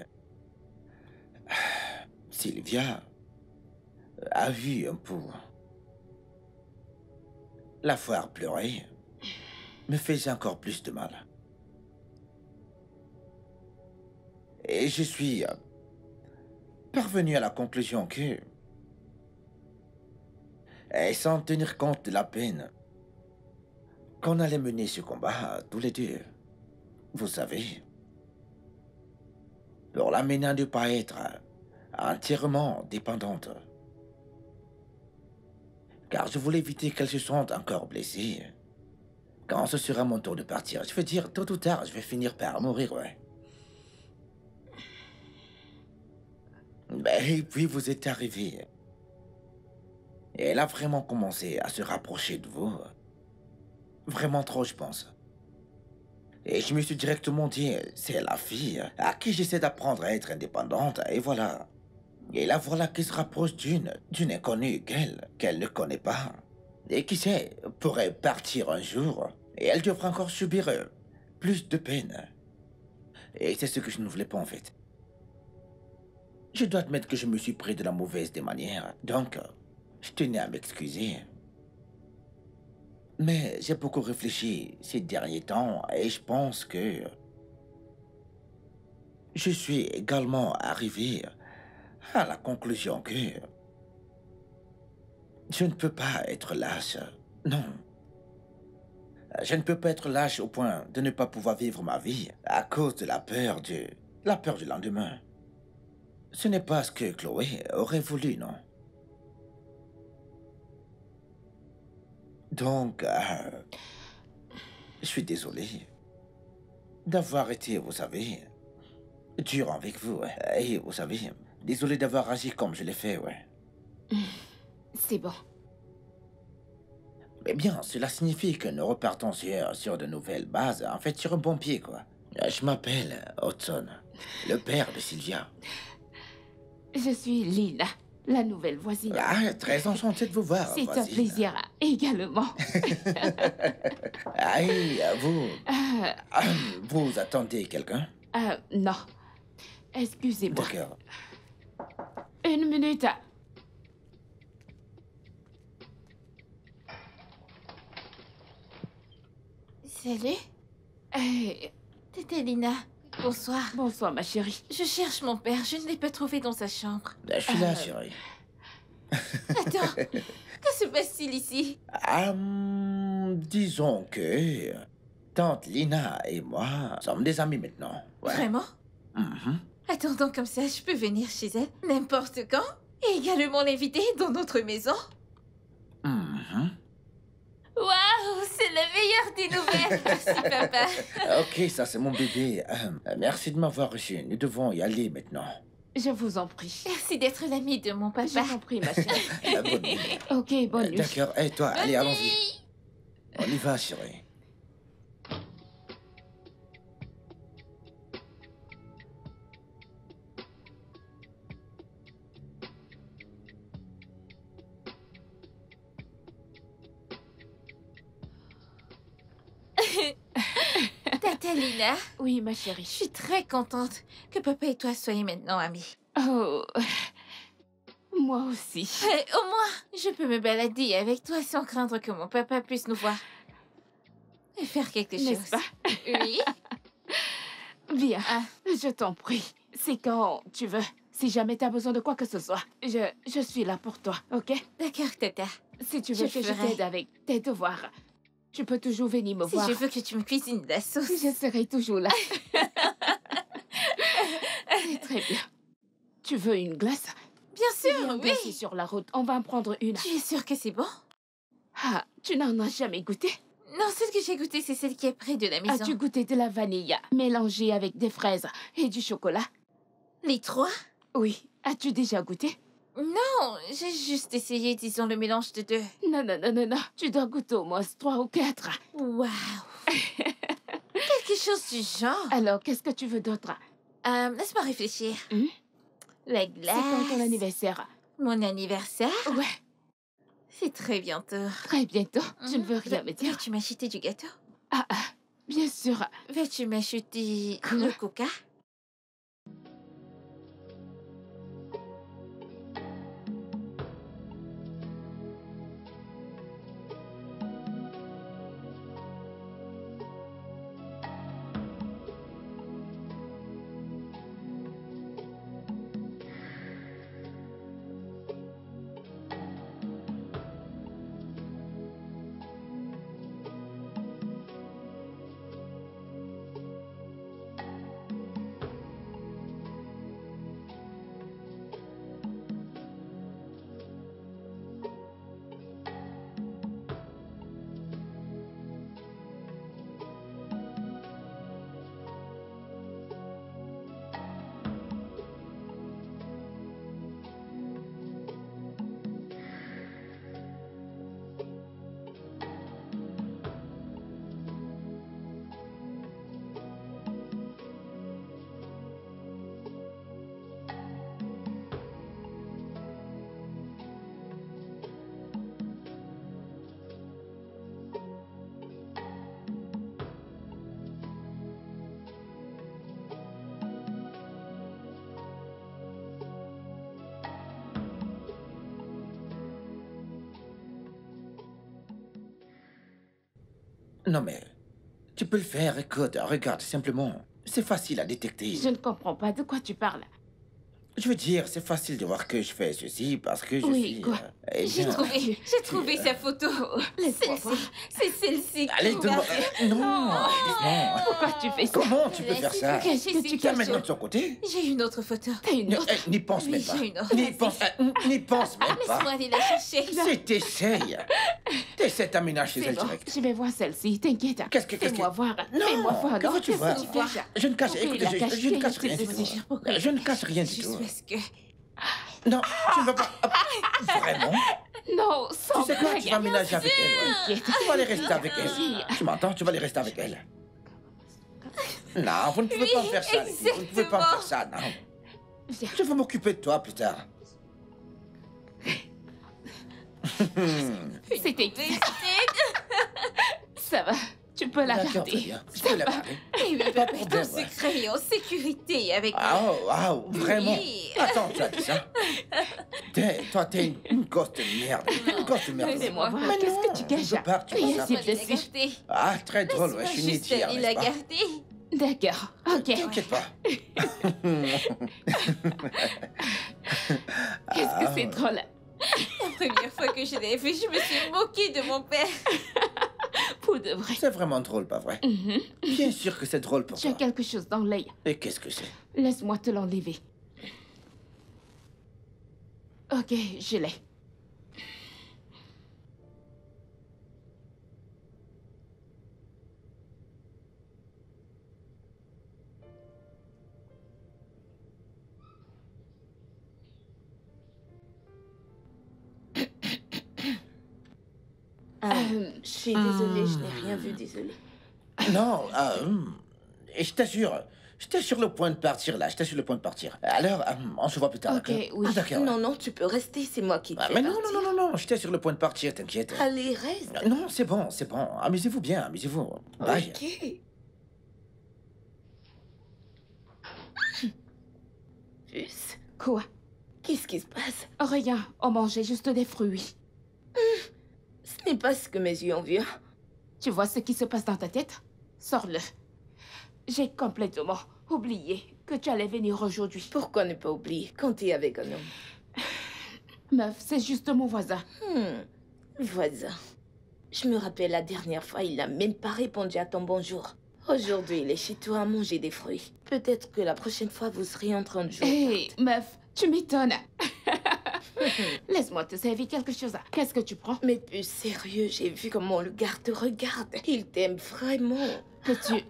Sylvia a vu un peu. La voir pleurer me faisait encore plus de mal. Et je suis parvenu à la conclusion que, et sans tenir compte de la peine, qu'on allait mener ce combat tous les deux. Vous savez, pour l'amener à ne pas être entièrement dépendante. Car je voulais éviter qu'elle se sente encore blessée. Quand ce sera mon tour de partir, je veux dire, tôt ou tard, je vais finir par mourir, ouais. Et puis vous êtes arrivé. Et elle a vraiment commencé à se rapprocher de vous. Vraiment trop, je pense. Et je me suis directement dit, c'est la fille à qui j'essaie d'apprendre à être indépendante, et voilà. Et la voilà qui se rapproche d'une inconnue qu'elle ne connaît pas. Et qui sait, pourrait partir un jour, et elle devra encore subir plus de peine. Et c'est ce que je ne voulais pas en fait. Je dois admettre que je me suis pris de la mauvaise des manières, donc je tenais à m'excuser. Mais j'ai beaucoup réfléchi ces derniers temps et je pense que je suis également arrivé à la conclusion que je ne peux pas être lâche. Non. Je ne peux pas être lâche au point de ne pas pouvoir vivre ma vie à cause de la peur du lendemain. Ce n'est pas ce que Chloé aurait voulu, non? Donc, je suis désolé d'avoir été, vous savez, dur avec vous. Ouais. Et vous savez, désolé d'avoir agi comme je l'ai fait, ouais. C'est bon. Mais bien, cela signifie que nous repartons sur de nouvelles bases, en fait sur un bon pied, quoi. Je m'appelle Hudson, le père de Sylvia. Je suis Lina, la nouvelle voisine. Ah, très enchanté de vous voir, C'est un voisine. plaisir également. Aïe, vous... Euh, Vous attendez quelqu'un? non. Excusez-moi. D'accord. Une minute. Salut, Eh, t'étais Lina. Bonsoir. bonsoir, ma chérie. Je cherche mon père, je ne l'ai pas trouvé dans sa chambre. Je suis là, chérie. Attends, que se passe-t-il ici? Disons que... Tante Lina et moi sommes des amis maintenant. Ouais. Vraiment? Mhm. Attendant comme ça, je peux venir chez elle n'importe quand et également l'inviter dans notre maison. Mhm. Waouh, c'est la meilleure des nouvelles. Merci, papa. Ok, ça c'est mon bébé. Merci de m'avoir reçu. Nous devons y aller maintenant. Je vous en prie. Merci d'être l'ami de mon Je papa. vous en prie, ma chérie. Bonne nuit. Ok, bonne nuit. D'accord. Et toi, allez, Bonne allons-y. nuit. On y va, chérie. Tata Lina, Oui, ma je chérie. suis très contente que papa et toi soyez maintenant amis. Oh, moi aussi. Au moins, je peux me balader avec toi sans craindre que mon papa puisse nous voir. Et faire quelque chose. N'est-ce pas? Oui. Bien, Ah. je t'en prie. C'est quand tu veux. Si jamais t'as besoin de quoi que ce soit, je suis là pour toi, ok? D'accord, Tata. Si tu veux Je que je ferai. t'aide avec tes devoirs, tu peux toujours venir me Si voir. je veux que tu me cuisines de la sauce. Je serai toujours là. C'est très bien. Tu veux une glace? Bien sûr, Viens oui. glacer sur la route. On va en prendre une. Tu es sûre que c'est bon? Ah, tu n'en as jamais goûté? Non, celle que j'ai goûtée, c'est celle qui est près de la maison. As-tu goûté de la vanille mélangée avec des fraises et du chocolat? Les trois? Oui. As-tu déjà goûté? Non, j'ai juste essayé, disons, le mélange de deux. Non, non, non, non, non. Tu dois goûter au moins 3 ou 4. Waouh. Quelque chose du genre. Alors, qu'est-ce que tu veux d'autre? Laisse-moi réfléchir. Hmm? La C'est glace. quand ton anniversaire? Mon anniversaire? Ouais, C'est très bientôt. très bientôt. Je ne veux Mhm. rien me dire. Veux-tu m'acheter du gâteau? Ah, bien sûr. Veux-tu m'acheter Quoi? le coca? Non mais... Tu peux le faire, écoute, regarde, simplement. C'est facile à détecter. Je ne comprends pas de quoi tu parles. Je veux dire, c'est facile de voir que je fais ceci parce que je Oui, suis... quoi? eh J'ai bien, trouvé sa photo. Laisse-moi voir. Celle-ci. C'est celle-ci. Allez, Regarde. non, non. Pourquoi tu fais ça? Comment tu peux faire ça? Qu'est-ce que tu J'ai Tiens caches? maintenant de son côté. J'ai une autre photo. T'as une autre? N'y pense Oui, même pas. j'ai une autre. N'y Vas-y. pense, n'y pense même Laisse-moi pas. aller la chercher. Si t'essayes, t'essaies de t'amener chez C'est elle bon, direct. je vais voir celle-ci, t'inquiète. Qu'est-ce que- Fais-moi voir. Non, Fais-moi voir. que non, veux-tu voir? qu'est-ce que tu fais? Je ne cache, Pourquoi écoutez, il a je ne cache caché rien du cette tout. photo? Pourquoi Je ne cache rien du Juste tout. parce que... Non, tu ne vas pas... Vraiment? Non, sans Tu sais quoi, blague. tu vas ménager avec elle, ouais. T'inquiète. Tu vas aller rester avec elle. Fille. Tu m'entends? Tu vas aller rester avec elle. Non, vous ne pouvez pas me faire ça, les filles. Vous ne pouvez pas me faire ça, non. Viens. Je vais m'occuper de toi plus tard. C'était exact. Ça va, tu peux la D'accord, très garder. bien. Je peux la garder. Et oui, Pas de ton problème, ouais. secret est en sécurité avec Ah, oh, vraiment? Oui. Attends, tu as dit ça? Toi, t'es une gosse de merde. Une gosse de merde. Laissez-moi voir. Mais Qu'est-ce non, que tu caches? je veux pas que tu Oui, fasses ça. s'il moi te de la plaît. garder. Ah, très drôle, ouais, je suis une Laisse-moi juste idée, aller la n'est-ce pas? garder. D'accord, ok. T'inquiète pas. Qu'est-ce que c'est drôle. La première fois que je l'ai vu, je me suis moquée de mon père. Pour de vrai. C'est vraiment drôle, pas vrai? Bien sûr que c'est drôle pour Tu as toi. quelque chose dans l'œil. Et qu'est-ce que c'est? Laisse-moi te l'enlever. Ok, je l'ai. Je suis désolée, je n'ai rien vu, désolée. Non, et je t'assure, j'étais sur le point de partir là, j'étais sur le point de partir. Alors, on se voit plus tard, Ok, d'accord? oui. Ah, d'accord. Non, non, tu peux rester, c'est moi qui te Ah, fais mais non, partir. non, non, non, non, j'étais sur le point de partir, t'inquiète. Allez, reste. Non, c'est bon, c'est bon. Amusez-vous bien, amusez-vous. Bye. Ok. Puce, Quoi? qu'est-ce qui se passe? Rien, on mangeait juste des fruits. Ce n'est pas ce que mes yeux ont vu. Tu vois ce qui se passe dans ta tête? Sors-le. J'ai complètement oublié que tu allais venir aujourd'hui. Pourquoi ne pas oublier quand tu es avec un homme? Meuf, c'est juste mon voisin. Voisin. Je me rappelle la dernière fois, il n'a même pas répondu à ton bonjour. Aujourd'hui, il est chez toi à manger des fruits. Peut-être que la prochaine fois, vous serez en train de jouer. Hé, meuf, tu m'étonnes. Laisse-moi te servir quelque chose. Qu'est-ce que tu prends? Mais plus sérieux, j'ai vu comment le gars te regarde. Il t'aime vraiment.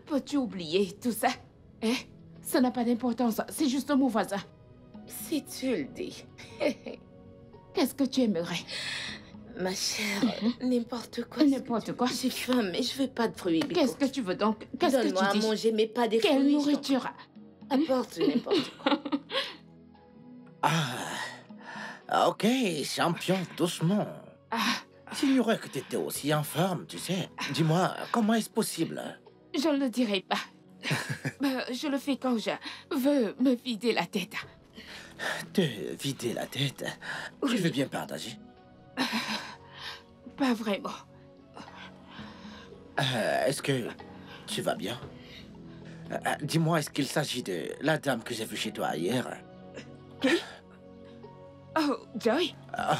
Peux-tu oublier tout ça? Eh? Ça n'a pas d'importance. C'est juste mon voisin. Si tu le dis. Qu'est-ce que tu aimerais? Ma chère, n'importe quoi. N'importe quoi. J'ai faim, mais je veux pas de fruits. Qu'est-ce que tu veux donc? Qu'est-ce que Donne-moi à tu dis? manger, mais pas des Quelle fruits. je t'en nourriture? prie. Apporte n'importe quoi. Ah, ok, champion, doucement. J'ignorais que t'étais aussi en forme, tu sais. Dis-moi, comment est-ce possible? Je ne le dirai pas. Je le fais quand je veux me vider la tête. Te vider la tête? Tu veux bien partager? Pas vraiment. Est-ce que tu vas bien? Dis-moi, est-ce qu'il s'agit de la dame que j'ai vue chez toi hier? Oh, Joy, Ah,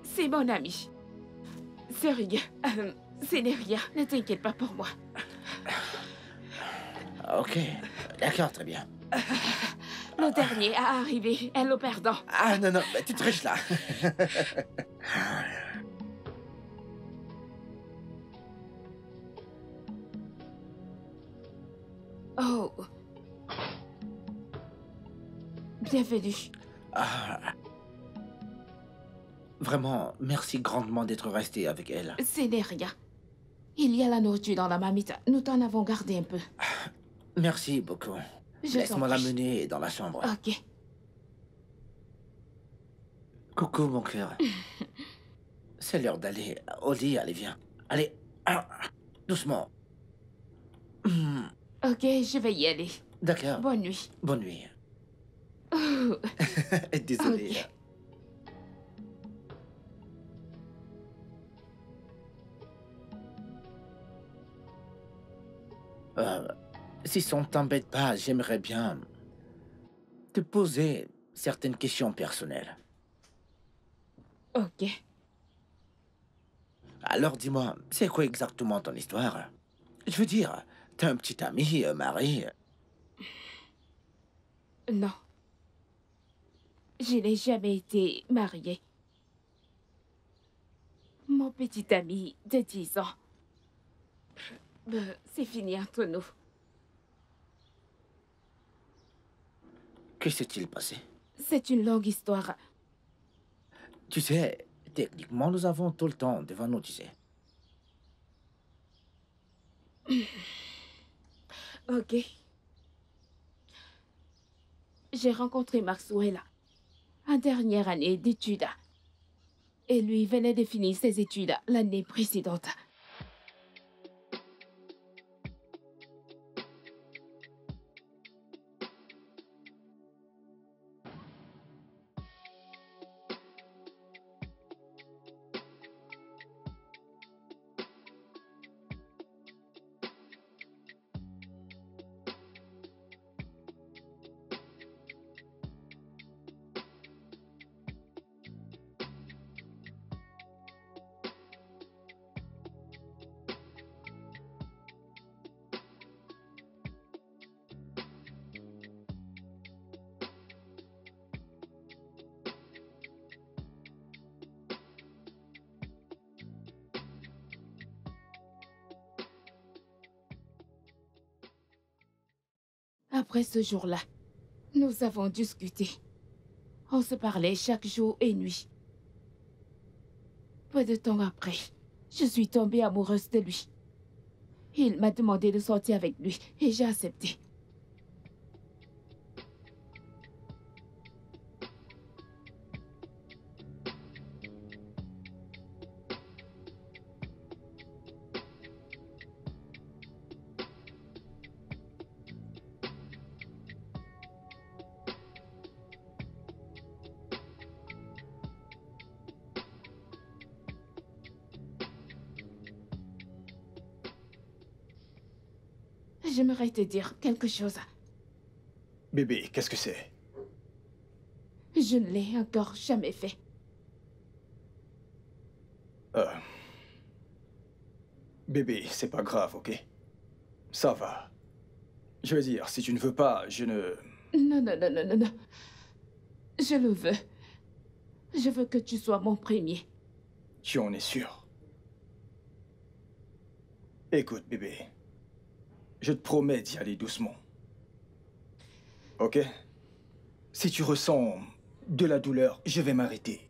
c'est mon ami. Sérieux, ce n'est rien. Ne t'inquiète pas pour moi. ok, d'accord, très bien. Le dernier à arriver est le perdant. Ah non, non, mais tu triches là. Oh. Bienvenue. Ah. Vraiment, merci grandement d'être resté avec elle. Ce n'est rien. Il y a la nourriture dans la marmite. Nous t'en avons gardé un peu. Merci beaucoup. Je Laisse-moi t'en prie. l'amener dans la chambre. Ok. Coucou, mon cœur. C'est l'heure d'aller au lit, allez, viens. Allez, doucement. Ok, je vais y aller. D'accord, Bonne nuit. bonne nuit. Oh. Désolé. Ok. Si ça ne t'embête pas, j'aimerais bien te poser certaines questions personnelles. Ok. Alors dis-moi, c'est quoi exactement ton histoire? Je veux dire, t'as un petit ami, mari? Non. Je n'ai jamais été mariée. Mon petit ami de 10 ans. C'est fini entre nous. Que s'est-il passé? C'est une longue histoire. Tu sais, techniquement, nous avons tout le temps devant nous, tu sais. Ok. j'ai rencontré Maxwell en dernière année d'études. Et lui venait de finir ses études l'année précédente. Après ce jour-là, nous avons discuté. On se parlait chaque jour et nuit. Peu de temps après, je suis tombée amoureuse de lui. Il m'a demandé de sortir avec lui et j'ai accepté. J'aimerais te dire quelque chose. Bébé, qu'est-ce que c'est? Je ne l'ai encore jamais fait. Bébé, c'est pas grave, ok? Ça va. Je veux dire, si tu ne veux pas, je ne... Non, non, non, non, non, non. Je le veux. Je veux que tu sois mon premier. Tu en es sûr? Écoute, bébé. Je te promets d'y aller doucement. Ok? Si tu ressens de la douleur, je vais m'arrêter.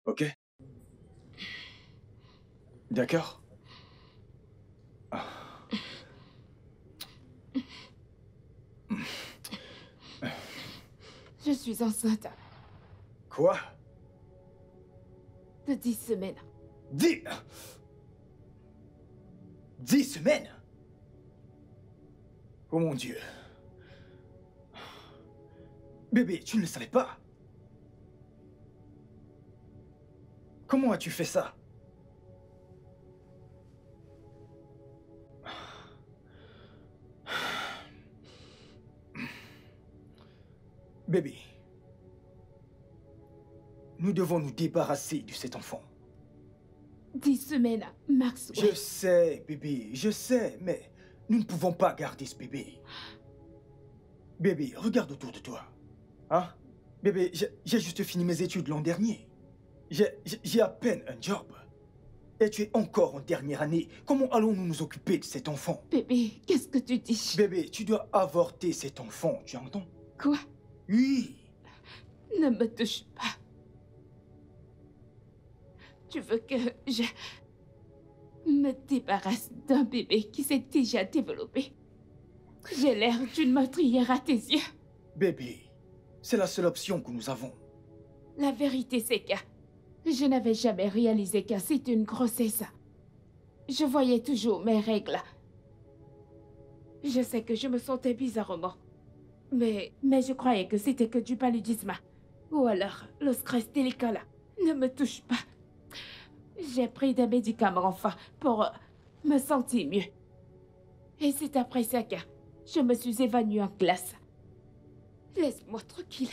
Ok? D'accord? Je suis enceinte Quoi? de 10 semaines. 10 semaines? Oh mon Dieu. Bébé, tu ne le savais pas? Comment as-tu fait ça? Bébé, nous devons nous débarrasser de cet enfant. 10 semaines, Maxwell. Je sais, bébé, je sais, mais nous ne pouvons pas garder ce bébé. Bébé, regarde autour de toi. Hein? Bébé, j'ai juste fini mes études l'an dernier. J'ai à peine un job. Et tu es encore en dernière année. Comment allons-nous nous occuper de cet enfant? Bébé, qu'est-ce que tu dis? Bébé, tu dois avorter cet enfant, tu entends? Quoi? Oui. Ne me touche pas. Tu veux que je me débarrasse d'un bébé qui s'est déjà développé? J'ai l'air d'une meurtrière à tes yeux. Bébé, c'est la seule option que nous avons. La vérité, c'est que je n'avais jamais réalisé que c'était une grossesse. Je voyais toujours mes règles. Je sais que je me sentais bizarrement. Mais je croyais que c'était que du paludisme. Ou alors le stress de l'école. Ne me touche pas. J'ai pris des médicaments enfin pour me sentir mieux. Et c'est après ça que je me suis évanouie en classe. Laisse-moi tranquille.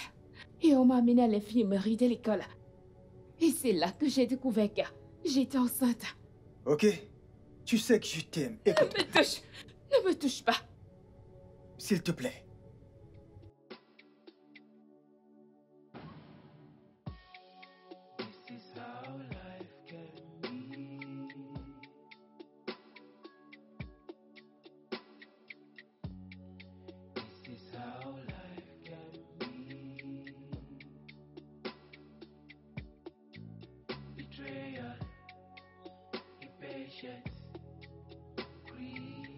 Et on m'a amenée à l'infirmerie de l'école. Et c'est là que j'ai découvert que j'étais enceinte. Ok? Tu sais que je t'aime. Écoute, Ne me touche pas. s'il te plaît. This is how life can be. This is how life can be. Betrayal, impatience, greed.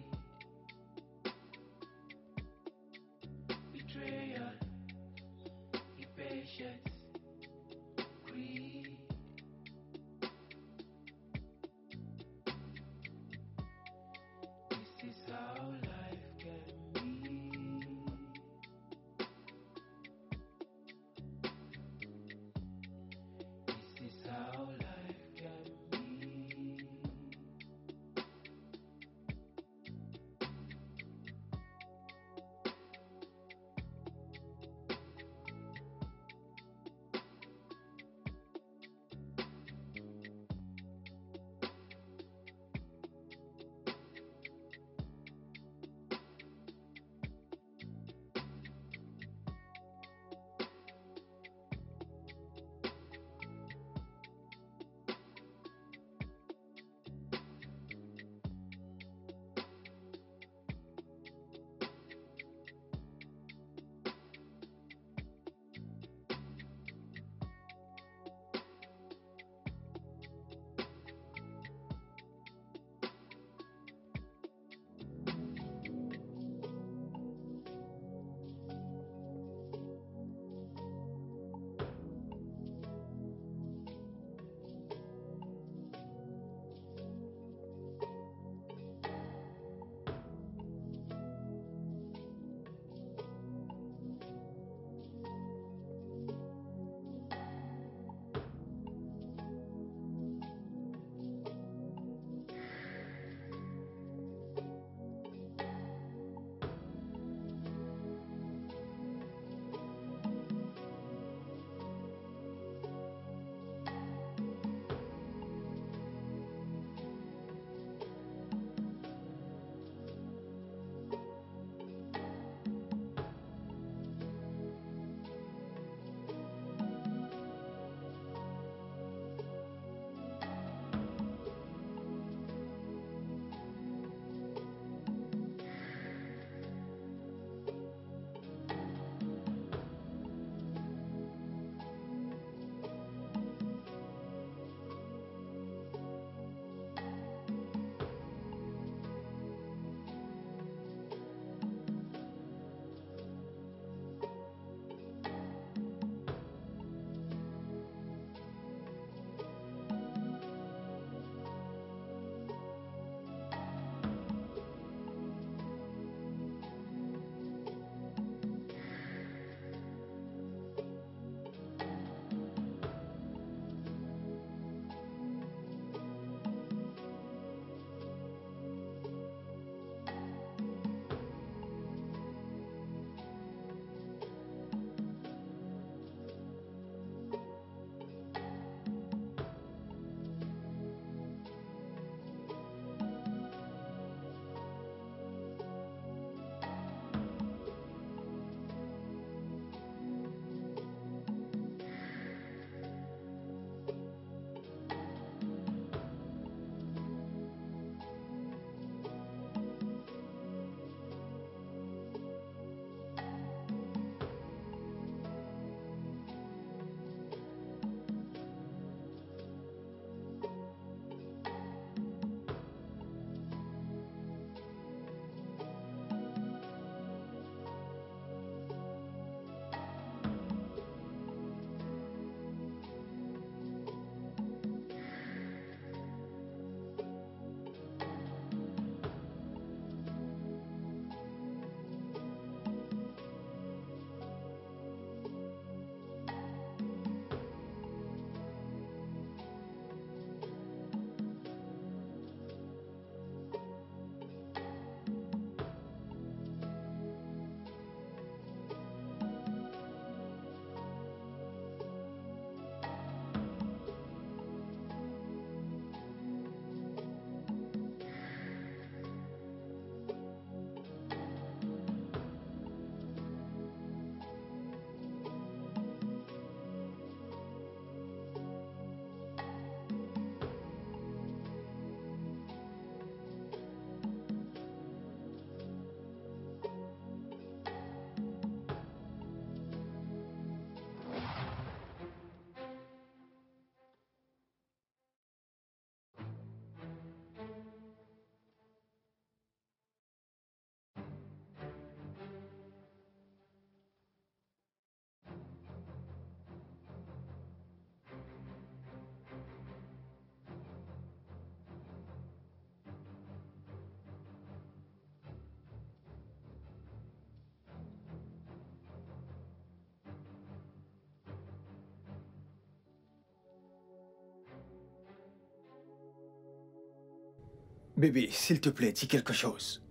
Bébé, s'il te plaît, dis quelque chose.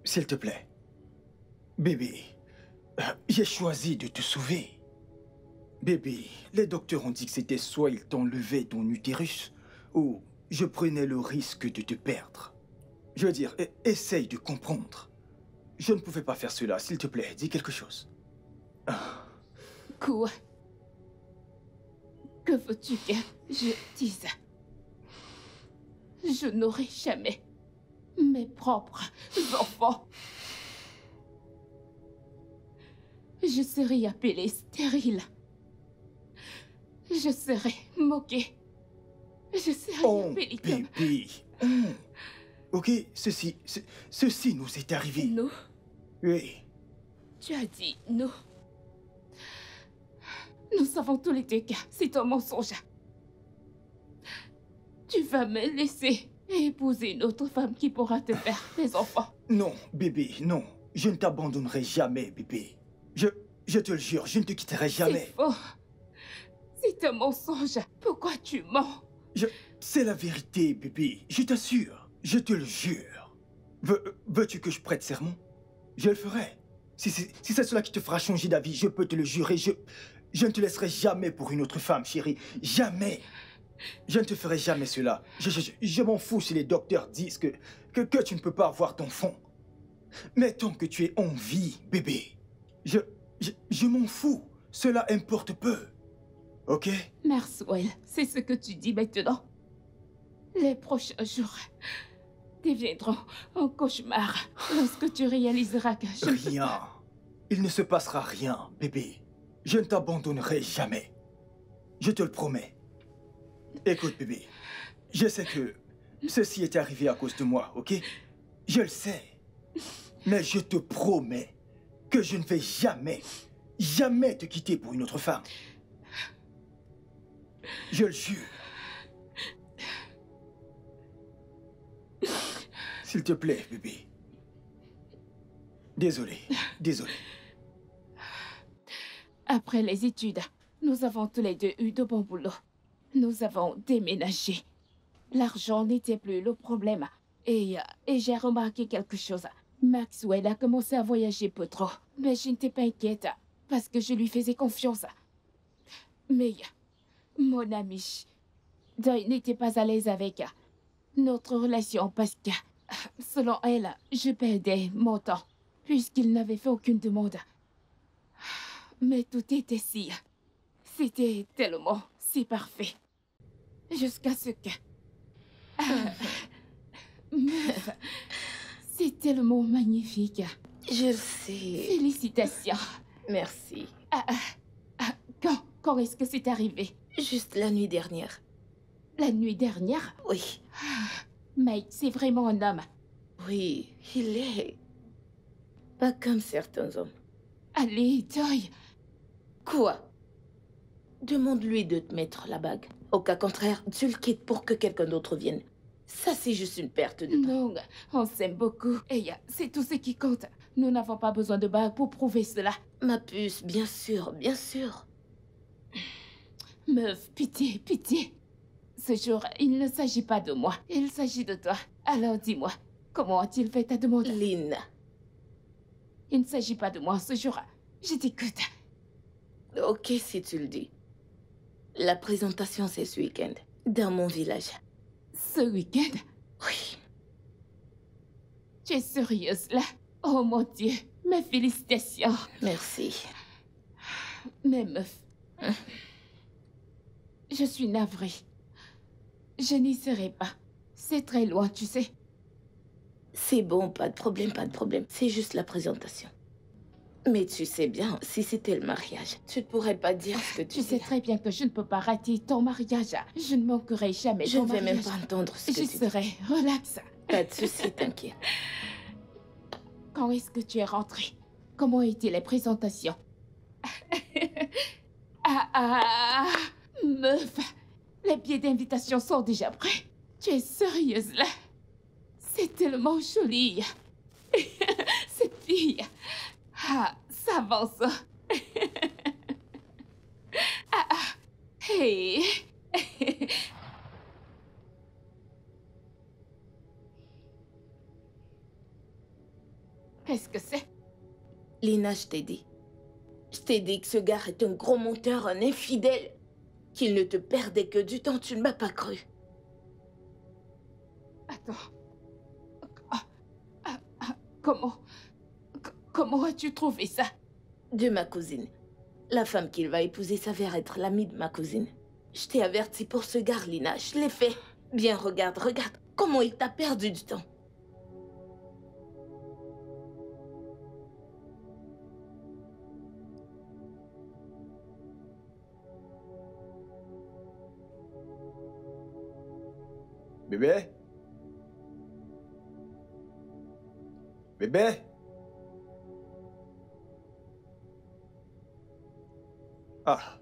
S'il te plaît. Bébé, j'ai choisi de te sauver. Bébé, les docteurs ont dit que c'était soit ils t'enlevaient ton utérus, ou je prenais le risque de te perdre. Je veux dire, essaye de comprendre. Je ne pouvais pas faire cela, s'il te plaît, dis quelque chose. Quoi? Que veux-tu que je dise? Je n'aurai jamais mes propres enfants. Je serai appelée stérile. Je serai moquée. Je serai appelée comme... Bébé. Ok, ceci nous est arrivé. Nous? Oui. Tu as dit nous. Nous savons tous les deux que c'est un mensonge. Tu vas me laisser épouser une autre femme qui pourra te faire des enfants. Non, bébé, non. Je ne t'abandonnerai jamais, bébé. Je te le jure, je ne te quitterai jamais. C'est faux. C'est un mensonge. Pourquoi tu mens? C'est la vérité, bébé. Je t'assure. Je te le jure. Veux-tu que je prête serment? Je le ferai. Si c'est cela qui te fera changer d'avis, je peux te le jurer. Je ne te laisserai jamais pour une autre femme, chérie. Jamais. Je ne te ferai jamais cela. Je m'en fous si les docteurs disent que tu ne peux pas avoir d'enfant. Mais tant que tu es en vie, bébé, je m'en fous. Cela importe peu. Ok? Maxwell, c'est ce que tu dis maintenant. Les prochains jours deviendront un cauchemar lorsque tu réaliseras que je... Rien. Il ne se passera rien, bébé. Je ne t'abandonnerai jamais. Je te le promets. Écoute, bébé. Je sais que ceci est arrivé à cause de moi, ok? Je le sais. Mais je te promets que je ne vais jamais te quitter pour une autre femme. Je le jure. S'il te plaît, bébé. Désolé. Après les études, nous avons tous les deux eu de bons boulots. Nous avons déménagé. L'argent n'était plus le problème. Et j'ai remarqué quelque chose. Maxwell a commencé à voyager peu trop. Mais je n'étais pas inquiète parce que je lui faisais confiance. Mais mon ami Doy n'était pas à l'aise avec notre relation parce que, selon elle, je perdais mon temps puisqu'il n'avait fait aucune demande. Mais tout était c'était tellement si parfait. Jusqu'à ce que... Meuf, c'est tellement magnifique. Je le sais. Félicitations. Merci. Quand est-ce que c'est arrivé? Juste la nuit dernière. La nuit dernière? Oui. Mike, c'est vraiment un homme. Oui, il est. Pas comme certains hommes. Allez, Doy. Quoi? Demande-lui de te mettre la bague. Au cas contraire, tu le quittes pour que quelqu'un d'autre vienne. Ça, c'est juste une perte de temps. Non, on s'aime beaucoup. Et c'est tout ce qui compte. Nous n'avons pas besoin de bague pour prouver cela. Ma puce, bien sûr, bien sûr. Meuf, pitié. Ce jour, il ne s'agit pas de moi. Il s'agit de toi. Alors dis-moi, comment a-t-il fait ta demande? Lynn. Il ne s'agit pas de moi ce jour. Je t'écoute. Ok, si tu le dis. La présentation, c'est ce week-end. Dans mon village. Ce week-end? Oui. Tu es sérieuse là? Oh mon Dieu, mes félicitations. Merci. Mais meuf, je suis navrée. Je n'y serai pas. C'est très loin, tu sais. C'est bon, pas de problème. C'est juste la présentation. Mais tu sais bien, si c'était le mariage, tu ne pourrais pas dire ce que tu Tu sais dis. très bien que je ne peux pas rater ton mariage. Je ne manquerai jamais Je ton ne vais mariage. même pas entendre ce que Je tu dis. serai relax. Pas de soucis, t'inquiète. Quand est-ce que tu es rentrée? Comment étaient les présentations? Meuf, les billets d'invitation sont déjà prêts. Tu es sérieuse là? C'est tellement joli. Cette fille. Ça avance. Hey. Qu'est-ce que c'est? Lina, je t'ai dit. Je t'ai dit que ce gars est un gros menteur, un infidèle. Qu'il ne te perdait que du temps, tu ne m'as pas cru. Attends. Comment... Comment as-tu trouvé ça? De ma cousine. La femme qu'il va épouser s'avère être l'amie de ma cousine. Je t'ai averti pour ce gars, Lina. Je l'ai fait. Bien, regarde. Comment il t'a perdu du temps. Bébé? Bébé? Ah,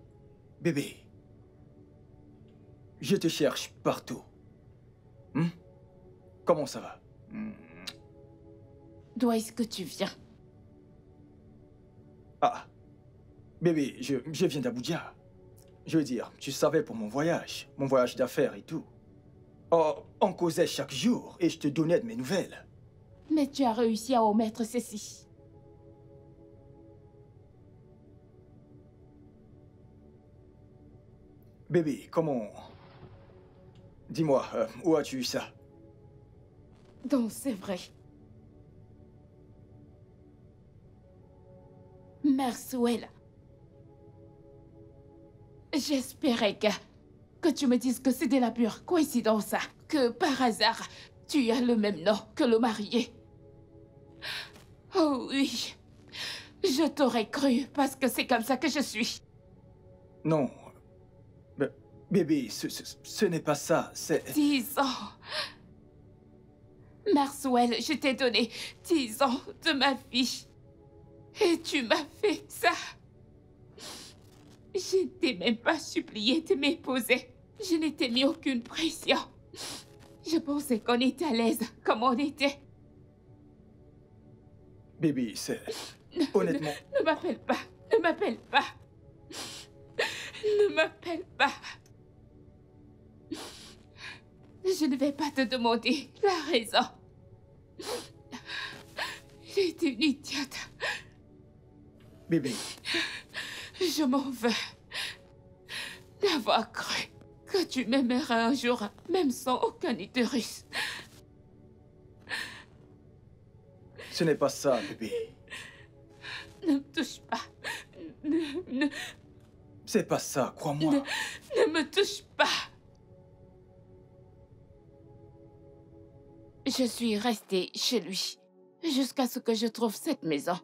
bébé. Je te cherche partout. Comment ça va? D'où est-ce que tu viens? Ah, bébé, je viens d'Abuja. Je veux dire, tu savais pour mon voyage d'affaires et tout. Oh, on causait chaque jour et je te donnais de mes nouvelles. Mais tu as réussi à omettre ceci. Bébé, comment... Dis-moi, où as-tu eu ça? Donc c'est vrai. Maxwell. J'espérais que tu me dises que c'est de la pure coïncidence, que par hasard, tu as le même nom que le marié. Oh oui, je t'aurais cru parce que c'est comme ça que je suis. Non. Bébé, ce n'est pas ça, c'est... 10 ans. Maxwell, je t'ai donné 10 ans de ma vie. Et tu m'as fait ça. Je ne t'ai même pas supplié de m'épouser. Je ne t'ai mis aucune pression. Je pensais qu'on était à l'aise, comme on était. Bébé, c'est... Honnêtement... Ne m'appelle pas. Ne m'appelle pas. Ne m'appelle pas. Je ne vais pas te demander la raison. J'étais une idiote. Bébé... Je m'en veux d'avoir cru que tu m'aimerais un jour, même sans aucun utérus. Ce n'est pas ça, bébé. Ne me touche pas. Ne C'est pas ça, crois-moi. me touche pas. Je suis restée chez lui jusqu'à ce que je trouve cette maison.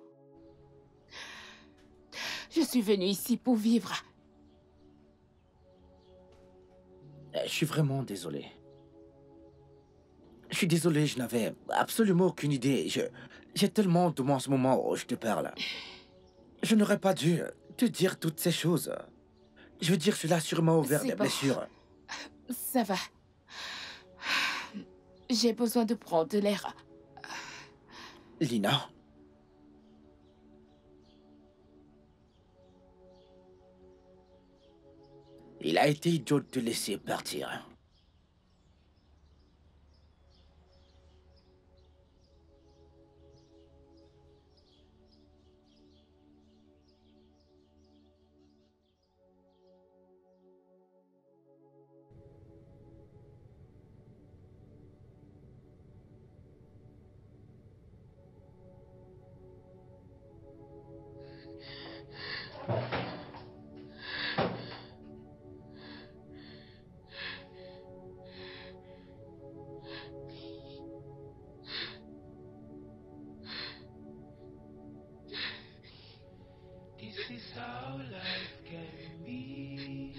Je suis venue ici pour vivre. Je suis vraiment désolé. Je suis désolé, je n'avais absolument aucune idée. J'ai tellement de moi en ce moment où je te parle. Je n'aurais pas dû te dire toutes ces choses. Je veux dire, cela a sûrement ouvert C'est des bon. blessures. Ça va. J'ai besoin de prendre de l'air. Lina? Il a été idiot de te laisser partir. This is how life can be.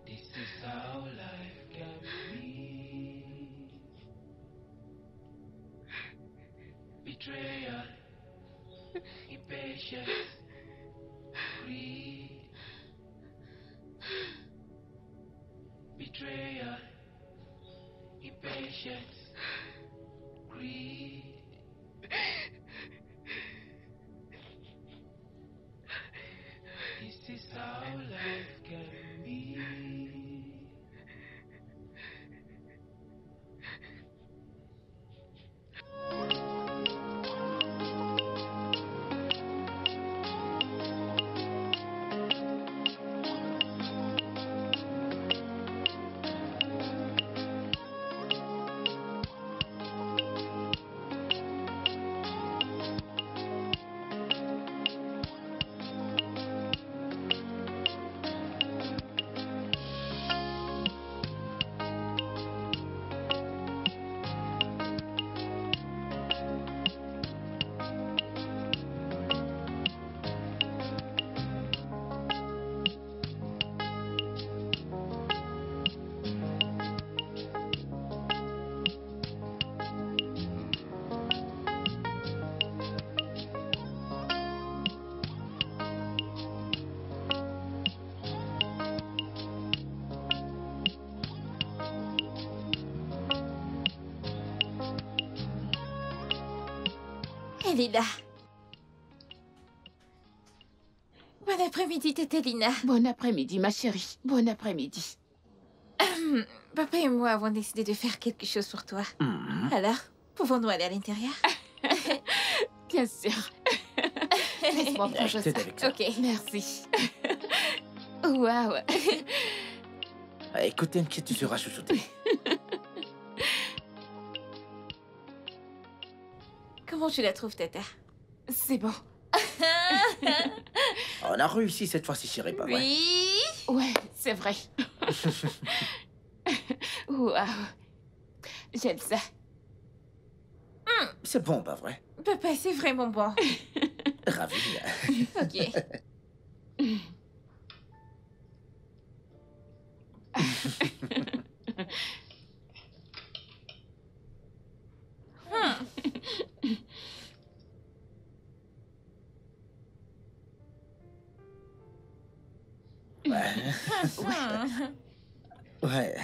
This is how life can be. Betrayal, impatience, greed. Betrayal, impatience, greed. This is how life can be. Lina. Bon après-midi, Tata Lina. Bon après-midi, ma chérie. Bon après-midi. Papa et moi avons décidé de faire quelque chose pour toi. Alors, pouvons-nous aller à l'intérieur? Bien sûr. Laisse-moi prendre Je ça. t'aide avec ça. Ok. Merci. Waouh. Écoute, t'inquiète, tu seras chouchouté. Comment tu la trouves, Tata? C'est bon. On a réussi cette fois-ci, chérie, pas vrai? Oui. Ouais, c'est vrai. Waouh. J'aime ça. C'est bon, pas vrai? Papa, c'est vraiment bon. Ravi. Ok. Ouais. Ouais.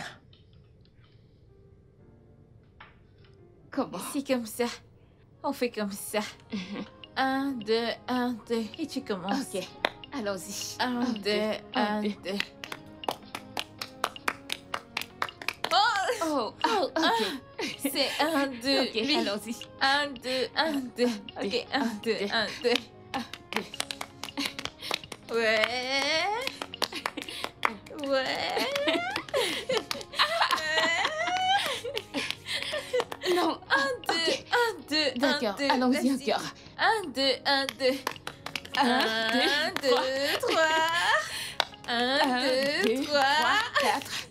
Comment? C'est comme ça. On fait comme ça. 1, 2, 1, 2. Et tu commences. Ok. Allons-y. 1, 2, 1, 2. Oh, Oh, ok. C'est 1, 2, Ok, oui. allons-y. 1, 2, 1, 2. Ok, 1, 2, 1, 2. Ouais. Ouais. Non. 1, 2, 1, 2, 1, 2. D'accord, allons-y encore. 1, 2, 1, 2. 1, 2, 3. 1, 2, 3. 4.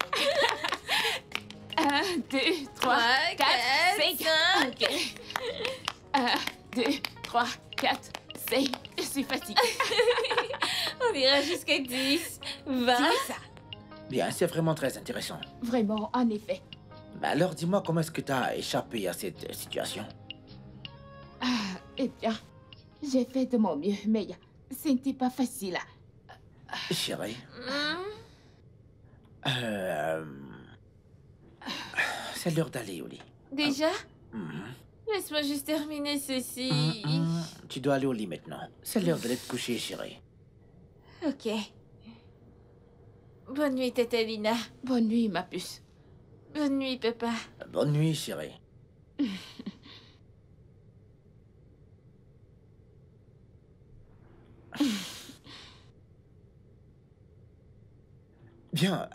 1, 2, 3, 4, 5. Ok. 1, 2, 3, 4, 5. Je suis fatiguée. On ira jusqu'à 10, 20. C'est ça. Bien, c'est vraiment très intéressant. Vraiment, en effet. Mais alors, dis-moi, comment est-ce que t'as échappé à cette situation? Eh bien, j'ai fait de mon mieux, mais ce n'était pas facile. Chérie, c'est l'heure d'aller au lit. Déjà? Mhm. Laisse-moi juste terminer ceci. Tu dois aller au lit maintenant. C'est l'heure d'aller te coucher, chérie. Ok. Bonne nuit, Tata Lina. Bonne nuit, ma puce. Bonne nuit, papa. Bonne nuit, chérie. Bien,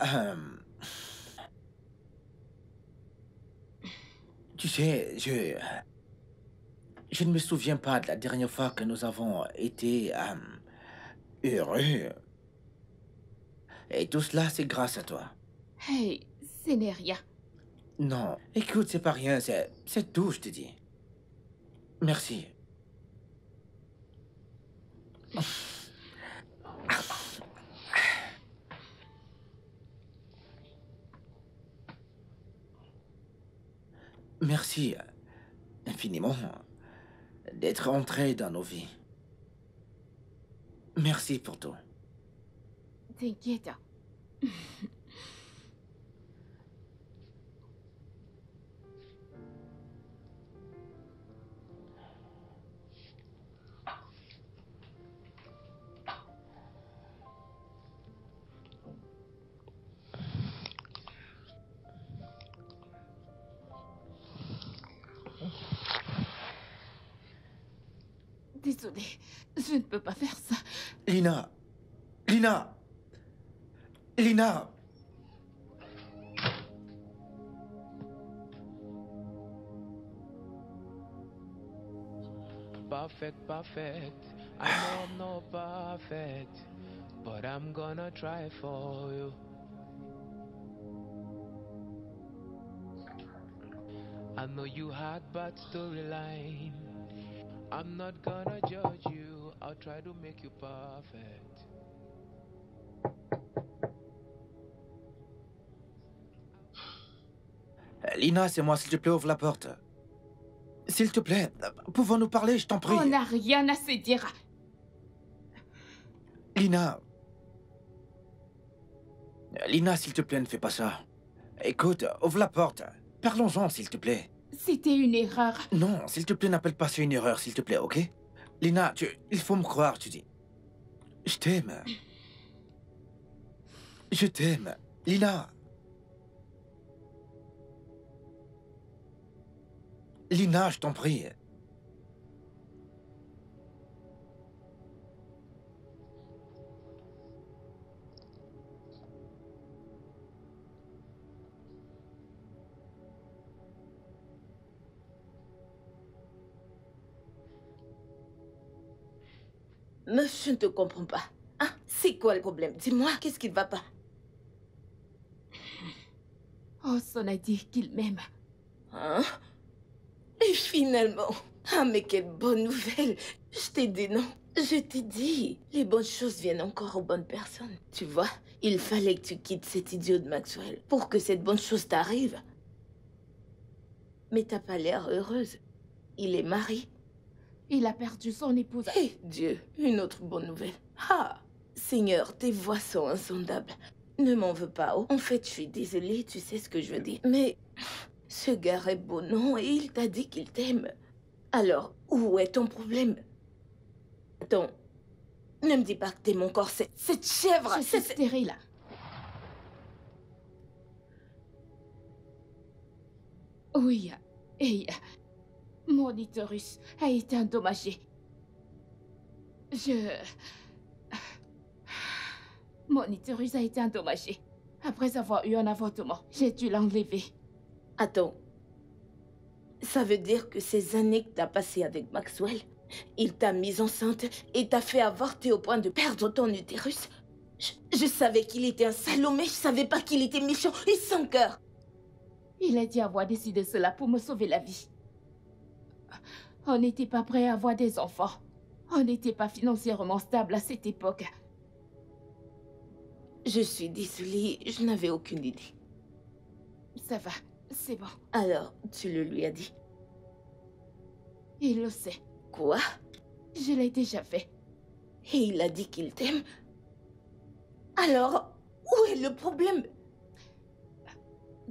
tu sais, je ne me souviens pas de la dernière fois que nous avons été heureux. Et tout cela, c'est grâce à toi. Hey, ce n'est rien. Non, écoute, c'est pas rien, c'est tout, je te dis. Merci. Merci infiniment d'être entré dans nos vies. Merci pour tout. T'inquiète. Désolée, je ne peux pas faire ça. Lina! Lina! Lina! Perfect. I know I'm not perfect, but I'm gonna try for you. I know you had bad storyline. I'm not gonna judge you. I'll try to make you perfect. Lina, c'est moi, s'il te plaît, ouvre la porte. S'il te plaît, pouvons-nous parler, je t'en prie. On n'a rien à se dire. Lina. Lina, s'il te plaît, ne fais pas ça. Écoute, ouvre la porte. Parlons-en, s'il te plaît. c'était une erreur. Non, s'il te plaît, n'appelle pas ça une erreur, s'il te plaît, ok? Lina, il faut me croire, tu dis. Je t'aime. Je t'aime. Lina. Lina, je t'en prie. Meuf, je ne te comprends pas. Hein? C'est quoi le problème? Dis-moi, qu'est-ce qui ne va pas? Hudson a dit qu'il m'aime. Hein? Et finalement... Ah, mais quelle bonne nouvelle! Je t'ai dit non. Je t'ai dit, les bonnes choses viennent encore aux bonnes personnes. Tu vois, il fallait que tu quittes cet idiot de Maxwell pour que cette bonne chose t'arrive. Mais t'as pas l'air heureuse. Il est marié. Il a perdu son épouse. Eh Dieu, une autre bonne nouvelle. Ah, Seigneur, tes voix sont insondables. Ne m'en veux pas. Oh. En fait, je suis désolée, tu sais ce que je veux dire. Mais ce gars est beau, non? Et il t'a dit qu'il t'aime. Alors, où est ton problème? Attends, ne me dis pas que t'aimes encore cette chèvre. Je suis stérile. Oui, et mon utérus a été endommagé. Mon utérus a été endommagé. Après avoir eu un avortement, j'ai dû l'enlever. Attends, ça veut dire que ces années que t'as passées avec Maxwell, il t'a mise enceinte et t'a fait avorter au point de perdre ton utérus? Je savais qu'il était un salaud, mais je savais pas qu'il était méchant et sans cœur. Il a dit avoir décidé cela pour me sauver la vie. On n'était pas prêt à avoir des enfants. On n'était pas financièrement stable à cette époque. Je suis désolée, je n'avais aucune idée. Ça va, c'est bon. Alors, tu le lui as dit? Il le sait. Quoi? Je l'ai déjà fait. Et il a dit qu'il t'aime? Alors, où est le problème?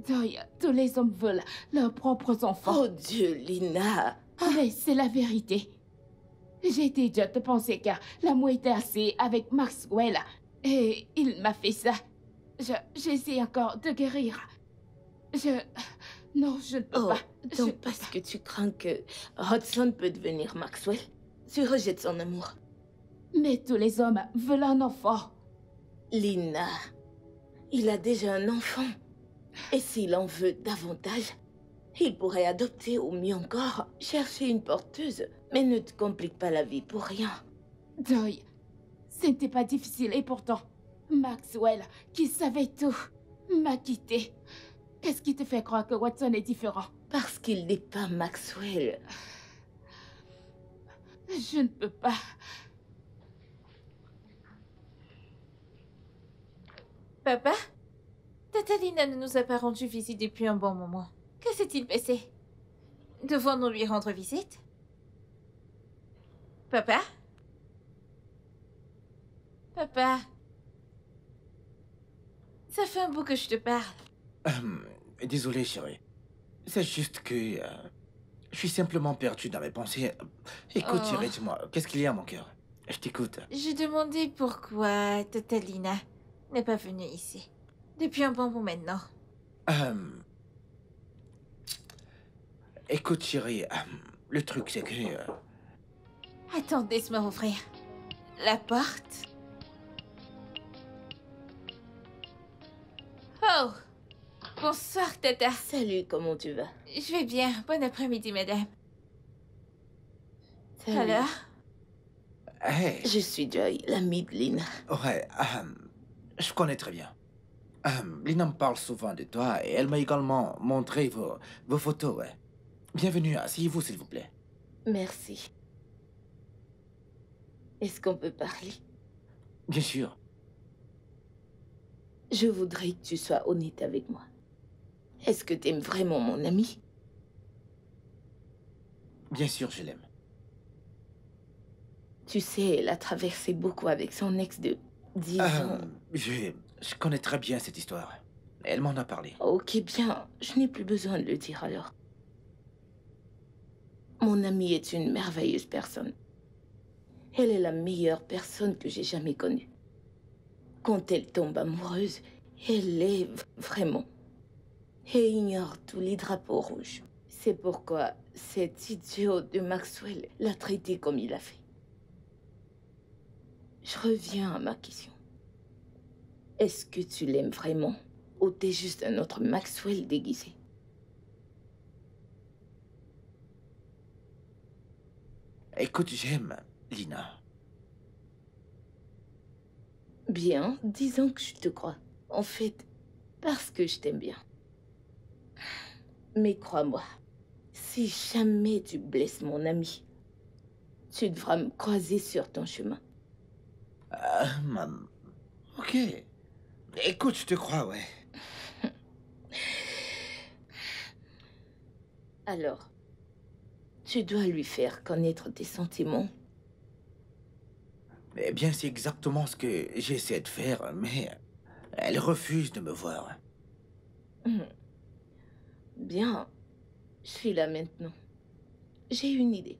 Doy, tous les hommes veulent leurs propres enfants. Oh Dieu, Lina! Mais c'est la vérité. J'étais idiote de penser que l'amour était assez avec Maxwell. Et il m'a fait ça. J'essaie encore de guérir. Non, je ne peux Oh, pas. donc parce que tu crains que Hudson peut devenir Maxwell, tu rejettes son amour. Mais tous les hommes veulent un enfant. Lina, il a déjà un enfant. Et s'il en veut davantage, il pourrait adopter ou mieux encore, chercher une porteuse. Mais ne te complique pas la vie pour rien. Doy, ce n'était pas difficile et pourtant, Maxwell, qui savait tout, m'a quitté. Qu'est-ce qui te fait croire que Watson est différent? Parce qu'il n'est pas Maxwell. Je ne peux pas. Papa? Tata Lina ne nous a pas rendu visite depuis un bon moment. Que s'est-il passé? Devons-nous lui rendre visite? Papa? Papa? Ça fait un bout que je te parle. Désolé, chérie. C'est juste que... je suis simplement perdu dans mes pensées. Écoute, Oh. chérie, dis-moi, qu'est-ce qu'il y a, mon cœur? Je t'écoute. Je demandais pourquoi Tata Lina n'est pas venue ici. Depuis un bon bout maintenant. Écoute, chérie, le truc, c'est que... Attends, laisse-moi ouvrir la porte. Oh! Bonsoir, Tata. Salut, comment tu vas? Je vais bien. Bon après-midi, madame. Salut. Alors? Hey, Je suis Joy, l'amie de Lina. ouais, je connais très bien. Lina me parle souvent de toi et elle m'a également montré vos photos, ouais. Bienvenue, asseyez-vous, s'il vous plaît. Merci. Est-ce qu'on peut parler? Bien sûr. Je voudrais que tu sois honnête avec moi. Est-ce que t'aimes vraiment mon ami? Bien sûr, je l'aime. Tu sais, elle a traversé beaucoup avec son ex de 10 ans. Je connais très bien cette histoire. Elle m'en a parlé. Ok, bien. Je n'ai plus besoin de le dire alors. Mon amie est une merveilleuse personne. Elle est la meilleure personne que j'ai jamais connue. Quand elle tombe amoureuse, elle est vraiment... et ignore tous les drapeaux rouges. C'est pourquoi cet idiot de Maxwell l'a traité comme il a fait. Je reviens à ma question. Est-ce que tu l'aimes vraiment ou t'es juste un autre Maxwell déguisé? Écoute, j'aime Lina. Bien, disons que je te crois. En fait, parce que je t'aime bien. Mais crois-moi, si jamais tu blesses mon ami, tu devras me croiser sur ton chemin. Ok. Écoute, je te crois, ouais. Alors, tu dois lui faire connaître tes sentiments. Eh bien, c'est exactement ce que j'essaie de faire, mais elle refuse de me voir. Bien, je suis là maintenant. J'ai une idée.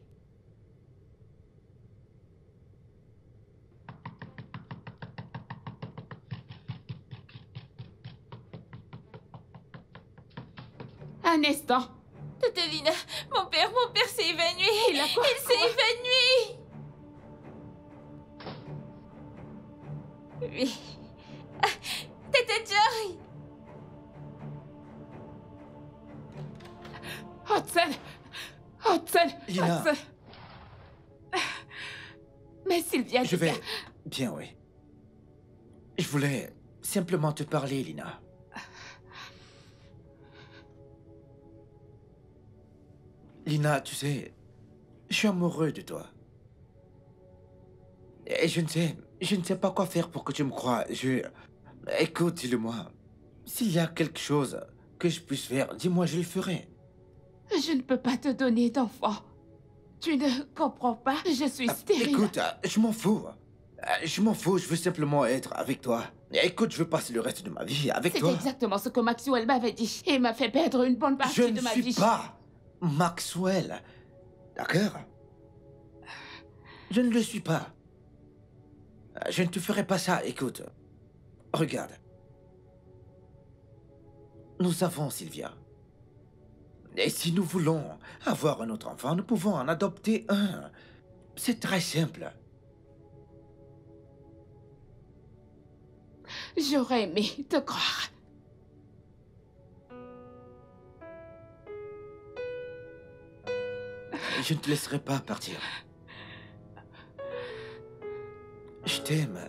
Un instant. Tante Lina, mon père s'est évanoui. Il a quoi? Il s'est évanoui. Oui. Ah, Tante Joy. Hudson! Hudson! Lina. Hudson! Mais Sylvia... Je vais... Bien, oui. Je voulais simplement te parler, Lina. Lina, tu sais, je suis amoureux de toi. Et je ne sais pas quoi faire pour que tu me croies. Écoute, dis-le-moi. S'il y a quelque chose que je puisse faire, dis-moi, je le ferai. Je ne peux pas te donner d'enfant. Tu ne comprends pas, je suis stérile. Écoute, je m'en fous. Je m'en fous, je veux simplement être avec toi. Écoute, je veux passer le reste de ma vie avec toi. C'est exactement ce que Maxwell m'avait dit et m'a fait perdre une bonne partie de ma vie. Je ne suis pas Maxwell. D'accord? Je ne le suis pas. Je ne te ferai pas ça, écoute. Regarde. Nous avons Sylvia. Et si nous voulons avoir un autre enfant, nous pouvons en adopter un. C'est très simple. J'aurais aimé te croire. Je ne te laisserai pas partir. Je t'aime.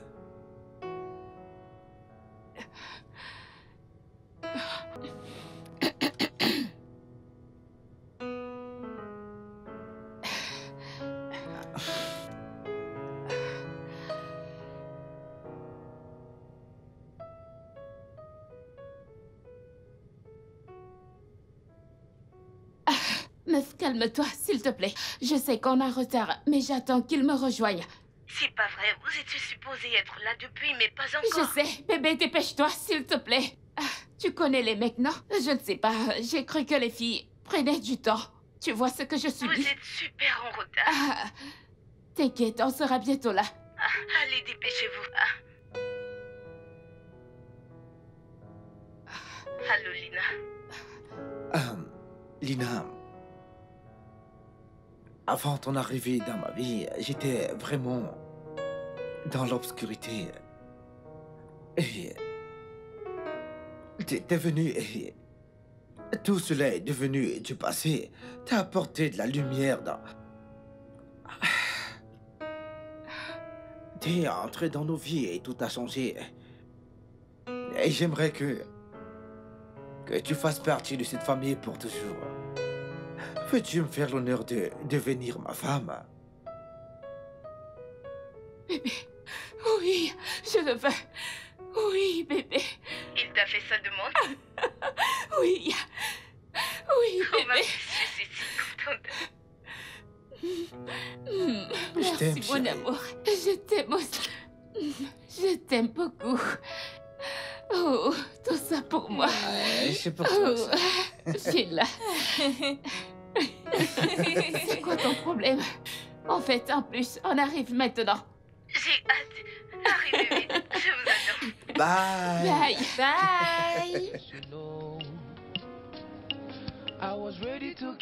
Meuf, calme-toi, s'il te plaît. Je sais qu'on a retard, mais j'attends qu'il me rejoigne. C'est pas vrai, vous étiez supposé être là depuis, mais pas Je encore. sais, bébé, dépêche-toi, s'il te plaît. Tu connais les mecs, non? Je ne sais pas, j'ai cru que les filles prenaient du temps. Tu vois ce que je Vous subis? êtes super en retard. T'inquiète, on sera bientôt là. Allez, dépêchez-vous. Allô, Lina. Lina, avant ton arrivée dans ma vie, j'étais vraiment dans l'obscurité. Et t'es venu et tout cela est devenu du passé. T'as apporté de la lumière dans... T'es entré dans nos vies et tout a changé. Et j'aimerais que tu fasses partie de cette famille pour toujours. Veux-tu me faire l'honneur de devenir ma femme? Bébé, oui, je le veux. Oui, bébé. Il t'a fait sa demande? Oui. Oui, bébé. Je suis si contente. Merci, t'aime, mon chérie. amour. Je t'aime aussi. Je t'aime beaucoup. Oh, tout ça pour moi. Ouais, c'est pour toi. Oh, Ça. Sheila. C'est quoi ton problème? En fait, en plus, on arrive maintenant. J'ai hâte. Arrivez vite, je vous adore. Bye. Bye. Bye. You know, I was ready to